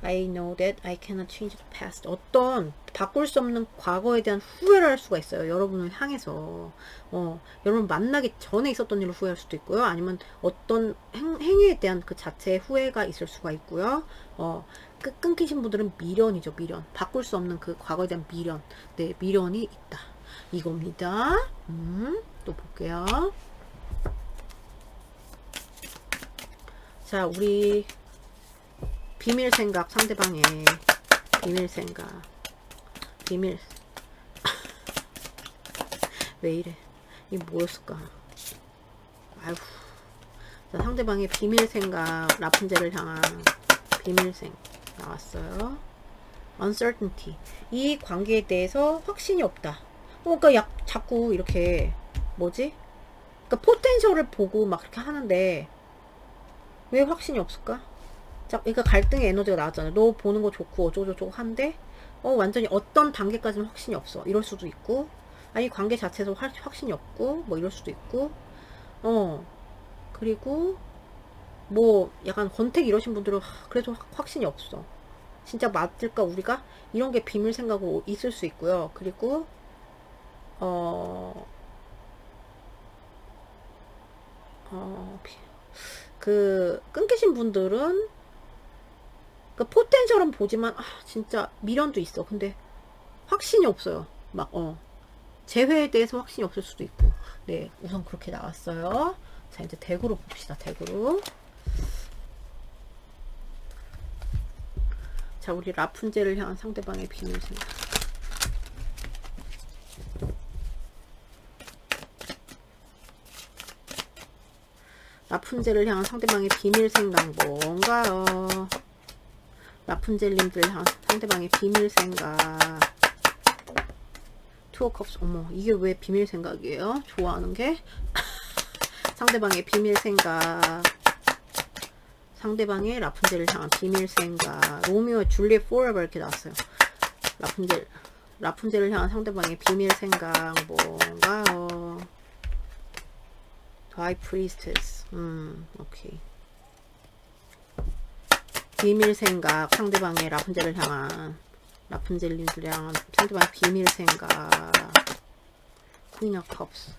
I know that I cannot change the past. 어떤 바꿀 수 없는 과거에 대한 후회를 할 수가 있어요. 여러분을 향해서. 여러분 만나기 전에 있었던 일을 후회할 수도 있고요. 아니면 어떤 행위에 대한 그 자체의 후회가 있을 수가 있고요. 끊기신 분들은 미련이죠. 미련. 바꿀 수 없는 그 과거에 대한 미련. 네, 미련이 있다. 이겁니다. 또 볼게요. 자, 우리 비밀 생각, 상대방의 비밀 생각. 비밀. 왜 이래? 이게 뭐였을까? 아이고. 자, 상대방의 비밀 생각, 라푼젤을 향한 비밀 생각 나왔어요. uncertainty. 이 관계에 대해서 확신이 없다. 그러니까 자꾸 이렇게 뭐지? 그러니까 포텐셜을 보고 막 그렇게 하는데 왜 확신이 없을까? 자, 그러니까 갈등의 에너지가 나왔잖아요. 너 보는 거 좋고 어쩌고저쩌고 한데 완전히 어떤 단계까지는 확신이 없어. 이럴 수도 있고 아니 관계 자체에서 확신이 없고 뭐 이럴 수도 있고 그리고 뭐 약간 권태기 이러신 분들은 그래도 확신이 없어. 진짜 맞을까 우리가? 이런 게 비밀 생각으로 있을 수 있고요. 그리고 그 끊기신 분들은 그 포텐셜은 보지만 진짜 미련도 있어. 근데 확신이 없어요. 막 재회에 대해서 확신이 없을 수도 있고. 네, 우선 그렇게 나왔어요. 자, 이제 덱으로 봅시다. 덱으로. 자, 우리 라푼젤을 향한 상대방의 비밀 생각. 라푼젤을 향한 상대방의 비밀 생각 뭔가요? 라푼젤님들 향한 상대방의 비밀 생각. 투어 컵스. 어머, 이게 왜 비밀 생각이에요? 좋아하는 게 상대방의 비밀 생각. 상대방의 라푼젤을 향한 비밀 생각. 로미오 줄리엣 포레버 이렇게 나왔어요. 라푼젤을 향한 상대방의 비밀 생각 뭔가요? 하이 프리스테스. 오케이. 비밀 생각. 상대방의 라푼젤을 향한 라푼젤님들을 향한 상대방의 비밀 생각. 퀸 오브 컵스.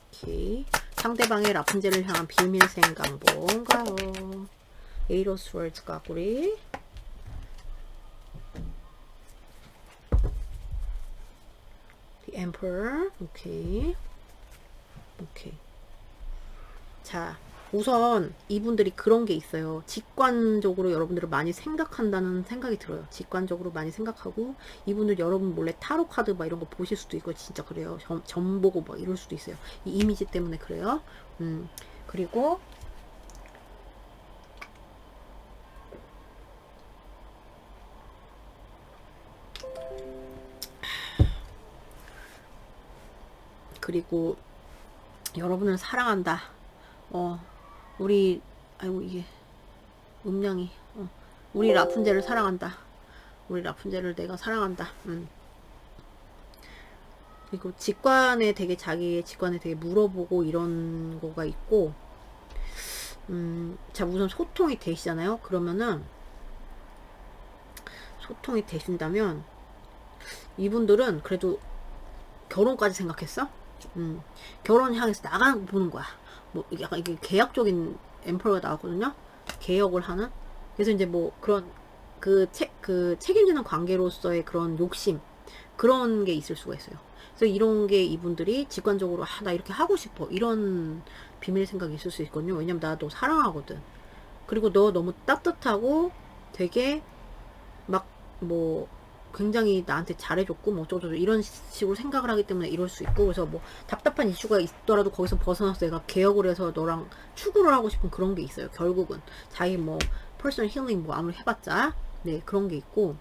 오케이. 상대방의 라푼젤을 향한 비밀 생각 뭔가요? 에이트 오브 스워드스 까구리. The Emperor. 오케이. 오케이. 자, 우선 이분들이 그런 게 있어요. 직관적으로 여러분들을 많이 생각한다는 생각이 들어요. 직관적으로 많이 생각하고 이분들 여러분 몰래 타로 카드 막 이런 거 보실 수도 있고 진짜 그래요. 점 보고 막 이럴 수도 있어요. 이 이미지 때문에 그래요. 그리고 여러분을 사랑한다. 우리 아이고 이게 음량이 우리 라푼젤을 사랑한다. 우리 라푼젤을 내가 사랑한다. 그리고 직관에 되게 자기의 직관에 되게 물어보고 이런 거가 있고 자 우선 소통이 되시잖아요. 그러면은 소통이 되신다면 이분들은 그래도 결혼까지 생각했어? 결혼 향해서 나가는 거 보는 거야. 뭐 약간 이게 계약적인 엠퍼가 나왔거든요. 개혁을 하는. 그래서 이제 뭐 그런 그 책임지는 관계로서의 그런 욕심 그런 게 있을 수가 있어요. 그래서 이런 게 이분들이 직관적으로 나 이렇게 하고 싶어 이런 비밀 생각이 있을 수 있거든요. 왜냐면 나 너 사랑하거든. 그리고 너 너무 따뜻하고 되게 막 뭐 굉장히 나한테 잘해줬고 뭐 어쩌고저쩌고 이런 식으로 생각을 하기 때문에 이럴 수 있고 그래서 뭐 답답한 이슈가 있더라도 거기서 벗어나서 내가 개혁을 해서 너랑 추구를 하고 싶은 그런 게 있어요. 결국은 자기 뭐 퍼스널 힐링 뭐 아무리 해봤자 네 그런 게 있고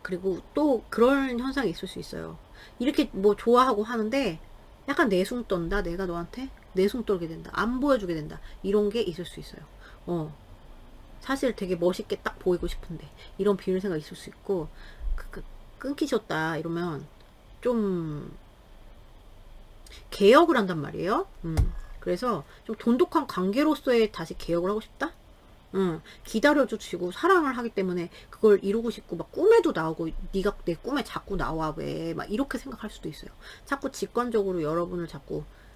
그리고 또 그런 현상이 있을 수 있어요. 이렇게 뭐 좋아하고 하는데 약간 내숭 떤다. 내가 너한테 내숭 떨게 된다. 안 보여주게 된다. 이런 게 있을 수 있어요. 사실 되게 멋있게 딱 보이고 싶은데 이런 비밀 생각이 있을 수 있고 끊기셨다 이러면 좀 개혁을 한단 말이에요. 그래서 좀 돈독한 관계로서의 다시 개혁을 하고 싶다. 기다려주시고 사랑을 하기 때문에 그걸 이루고 싶고 막 꿈에도 나오고 네가 내 꿈에 자꾸 나와 왜 막 이렇게 생각할 수도 있어요. 자꾸 직관적으로 여러분을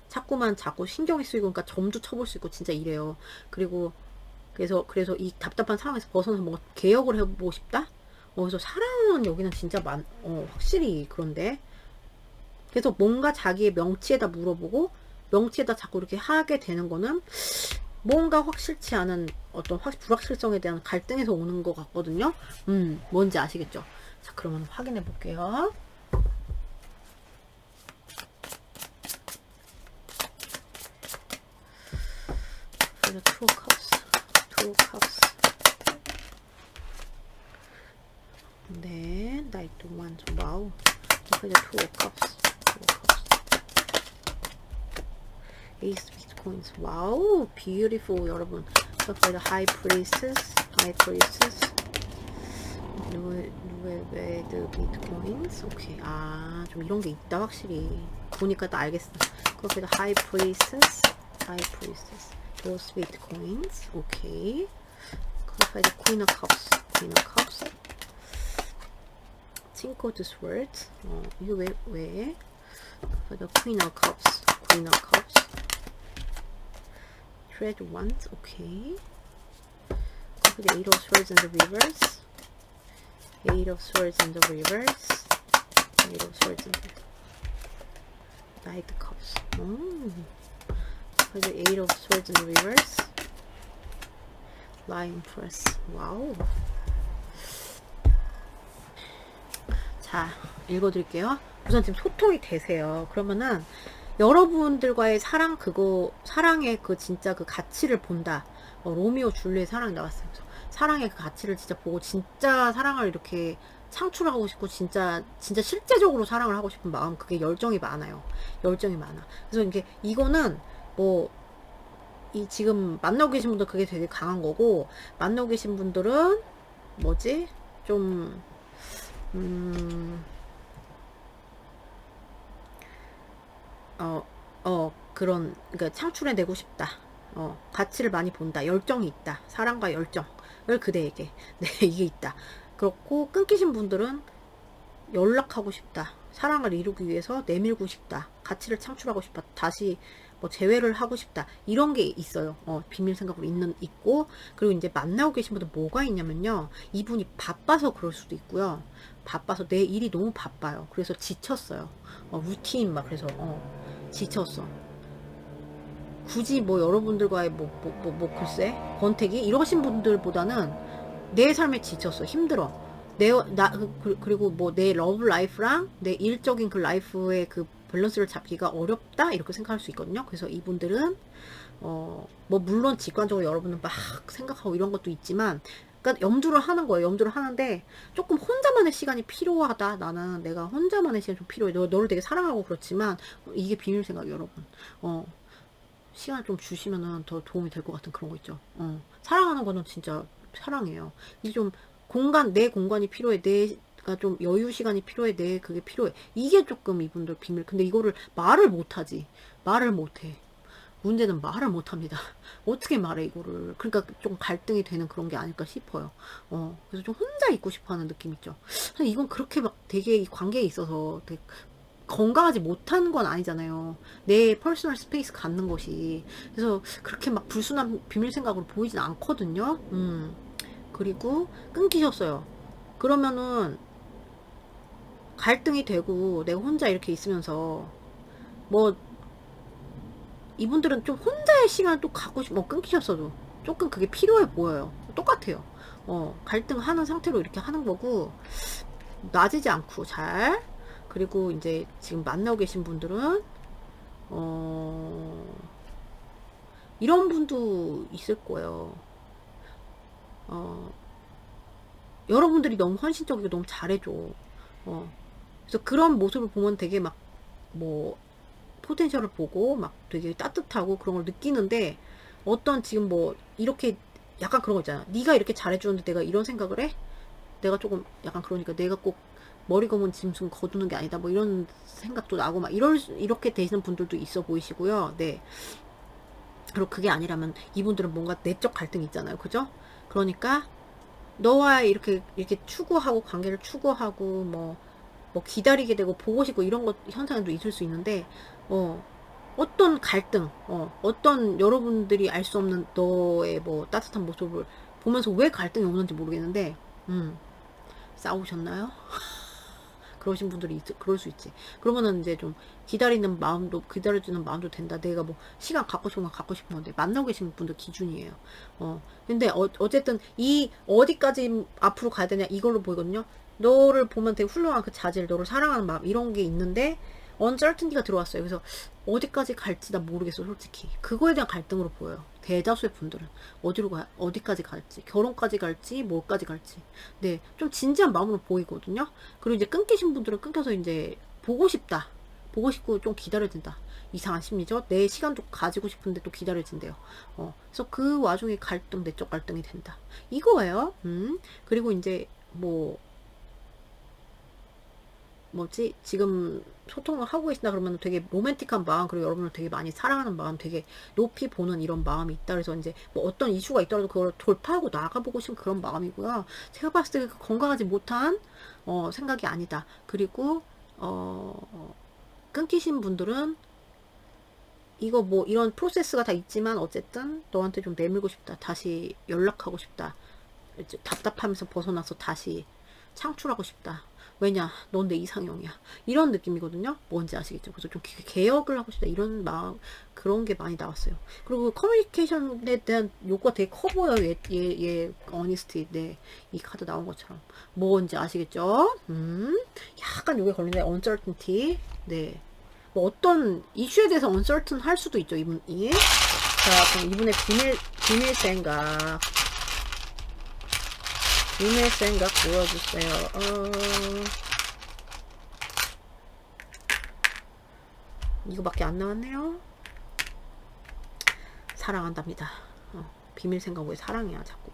자꾸만 신경이 쓰이고 그러니까 점도 쳐볼 수 있고 진짜 이래요. 그래서 이 답답한 상황에서 벗어나서 뭔가 개혁을 해보고 싶다? 그래서 사랑은 여기는 진짜 확실히 그런데. 그래서 뭔가 자기의 명치에다 물어보고, 명치에다 자꾸 이렇게 하게 되는 거는 뭔가 확실치 않은 어떤 불확실성에 대한 갈등에서 오는 것 같거든요. 뭔지 아시겠죠? 자, 그러면 확인해 볼게요. For the Two of Cups. 네, Knight of Wands. 와우. For the Two of Cups. Ace of Coins. 와우, beautiful 여러분. So for the High Priestess. Nueved Bitcoins. 오케이. 좀 이런 게 있다 확실히. 보니까 또 알겠어. 그거 for the High Priestess. Those Bitcoins. 오케이. 그거 for the Queen of Cups. Cinco de Swords. 이거 왜? For the Queen of Cups. Queen of Cups, Tread Wands, okay. The Eight of Swords in the reverse, Eight of Swords in the reverse, Eight of Swords in the Knight of Cups. The Eight of Swords in the reverse, Lion Press. 와우. 자, 읽어드릴게요. 우선 지금 소통이 되세요. 그러면은 여러분들과의 사랑, 사랑의 그 진짜 그 가치를 본다. 로미오 줄리엣 사랑이 나왔어요. 사랑의 그 가치를 진짜 보고 진짜 사랑을 이렇게 창출하고 싶고 진짜 실제적으로 사랑을 하고 싶은 마음, 그게 열정이 많아요. 열정이 많아. 그래서 이거는 뭐 이 지금 만나고 계신 분들 그게 되게 강한 거고, 만나고 계신 분들은 뭐지? 좀 그런, 그러니까 창출해내고 싶다. 가치를 많이 본다. 열정이 있다. 사랑과 열정을 그대에게. 네, 이게 있다. 그렇고, 끊기신 분들은 연락하고 싶다. 사랑을 이루기 위해서 내밀고 싶다. 가치를 창출하고 싶다. 다시 뭐 재회를 하고 싶다. 이런 게 있어요. 비밀 생각으로 있고, 그리고 이제 만나고 계신 분들 뭐가 있냐면요. 이분이 바빠서 그럴 수도 있고요. 바빠서 내 일이 너무 바빠요. 그래서 지쳤어요. 루틴 막 그래서 지쳤어. 굳이 뭐 여러분들과의 글쎄 권태기 이러신 분들보다는 내 삶에 지쳤어. 힘들어. 그리고 뭐 내 러브 라이프랑 내 일적인 그 라이프의 그 밸런스를 잡기가 어렵다 이렇게 생각할 수 있거든요. 그래서 이분들은 뭐 물론 직관적으로 여러분은 막 생각하고 이런 것도 있지만, 그러니까 염두를 하는 거예요. 염두를 하는데 조금 혼자만의 시간이 필요하다. 나는 내가 혼자만의 시간이 좀 필요해. 너를 되게 사랑하고 그렇지만 이게 비밀 생각이에요, 여러분. 시간을 좀 주시면은 더 도움이 될 것 같은 그런 거 있죠. 사랑하는 거는 진짜 사랑이에요. 이제 좀 내 공간이 필요해. 내가 좀 여유 시간이 필요해. 그게 필요해. 이게 조금 이분들 비밀. 근데 이거를 말을 못하지. 말을 못해. 문제는 말을 못합니다. 어떻게 말해 이거를. 그러니까 좀 갈등이 되는 그런 게 아닐까 싶어요. 그래서 좀 혼자 있고 싶어하는 느낌 있죠. 근데 이건 그렇게 막 되게 이 관계에 있어서 되게 건강하지 못한 건 아니잖아요. 내 퍼스널 스페이스 갖는 것이. 그래서 그렇게 막 불순한 비밀 생각으로 보이진 않거든요. 그리고 끊기셨어요. 그러면은 갈등이 되고 내가 혼자 이렇게 있으면서 뭐 이분들은 좀 혼자의 시간을 또 갖고 싶어. 끊기셨어도 조금 그게 필요해 보여요. 똑같아요. 갈등하는 상태로 이렇게 하는 거고, 나지지 않고 잘. 그리고 이제 지금 만나고 계신 분들은 이런 분도 있을 거예요. 여러분들이 너무 헌신적이고 너무 잘해줘. 그래서 그런 모습을 보면 되게 막 뭐 포텐셜을 보고 막 되게 따뜻하고 그런 걸 느끼는데, 어떤 지금 뭐 이렇게 약간 그런 거 있잖아. 네가 이렇게 잘해주는데 내가 이런 생각을 해? 내가 조금 약간 그러니까 내가 꼭 머리 검은 짐승 거두는 게 아니다. 뭐 이런 생각도 나고 막 이렇게 되시는 분들도 있어 보이시고요. 네. 그리고 그게 아니라면 이분들은 뭔가 내적 갈등이 있잖아요. 그죠? 그러니까 너와 이렇게 추구하고 관계를 추구하고 뭐 기다리게 되고 보고 싶고 이런 것 현상도 있을 수 있는데, 어떤 갈등, 어떤 여러분들이 알 수 없는 너의 뭐 따뜻한 모습을 보면서 왜 갈등이 없는지 모르겠는데, 싸우셨나요? 그러신 분들이 그럴 수 있지. 그러면은 이제 좀 기다려주는 마음도 된다. 내가 뭐 시간 갖고 싶은 건 갖고 싶은 건데, 만나고 계신 분들 기준이에요. 근데 어쨌든 어디까지 앞으로 가야 되냐 이걸로 보이거든요. 너를 보면 되게 훌륭한 그 자질, 너를 사랑하는 마음 이런 게 있는데 uncertainty가 들어왔어요. 그래서 어디까지 갈지 나 모르겠어, 솔직히. 그거에 대한 갈등으로 보여요. 대다수의 분들은 어디까지 갈지, 결혼까지 갈지, 뭘까지 갈지. 네, 좀 진지한 마음으로 보이거든요. 그리고 이제 끊기신 분들은 끊겨서 이제 보고 싶고 좀 기다려진다. 이상한 심리죠. 내 시간도 가지고 싶은데 또 기다려진대요. 그래서 그 와중에 내적 갈등이 된다. 이거예요. 그리고 이제 지금 소통을 하고 계신다 그러면 되게 로맨틱한 마음, 그리고 여러분을 되게 많이 사랑하는 마음, 되게 높이 보는 이런 마음이 있다. 그래서 이제 뭐 어떤 이슈가 있더라도 그걸 돌파하고 나가보고 싶은 그런 마음이고요. 제가 봤을 때 건강하지 못한 생각이 아니다. 그리고 끊기신 분들은 이거 뭐 이런 프로세스가 다 있지만 어쨌든 너한테 좀 내밀고 싶다. 다시 연락하고 싶다. 이제 답답하면서 벗어나서 다시 창출하고 싶다. 왜냐? 넌 내 이상형이야. 이런 느낌이거든요. 뭔지 아시겠죠? 그래서 좀 개혁을 하고 싶다. 이런 마음, 그런 게 많이 나왔어요. 그리고 커뮤니케이션에 대한 욕구가 되게 커 보여요. 어니스티. 네. 이 카드 나온 것처럼. 뭔지 아시겠죠? 약간 요게 걸리네. uncertainty. 네. 뭐 어떤 이슈에 대해서 uncertain 할 수도 있죠. 이분이. 자, 그럼 이분의 비밀 생각. 비밀 생각 보여주세요. 이거밖에 안 나왔네요. 사랑한답니다. 비밀 생각 왜 사랑이야 자꾸.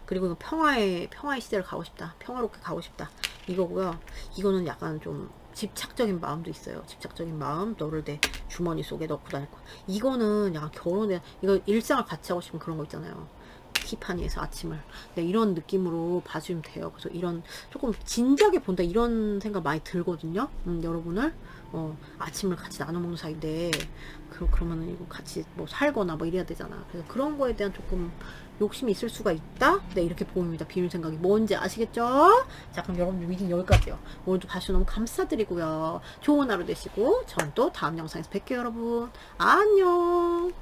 그리고 평화의 시대를 가고 싶다. 평화롭게 가고 싶다. 이거고요. 이거는 약간 좀 집착적인 마음도 있어요. 집착적인 마음, 너를 내 주머니 속에 넣고 다닐 거. 이거는 약간 결혼에, 이거 일상을 같이 하고 싶은 그런 거 있잖아요. 티파니에서 아침을. 네, 이런 느낌으로 봐주면 돼요. 그래서 이런 조금 진지하게 본다 이런 생각 많이 들거든요. 여러분을 아침을 같이 나눠 먹는 사이인데 그러면은 이거 같이 뭐 살거나 뭐 이래야 되잖아. 그래서 그런 거에 대한 조금 욕심이 있을 수가 있다. 네, 이렇게 보입니다. 비밀 생각이 뭔지 아시겠죠? 자, 그럼 여러분 리딩 여기까지요. 오늘도 봐주셔서 너무 감사드리고요. 좋은 하루 되시고 전 또 다음 영상에서 뵐게요, 여러분. 안녕.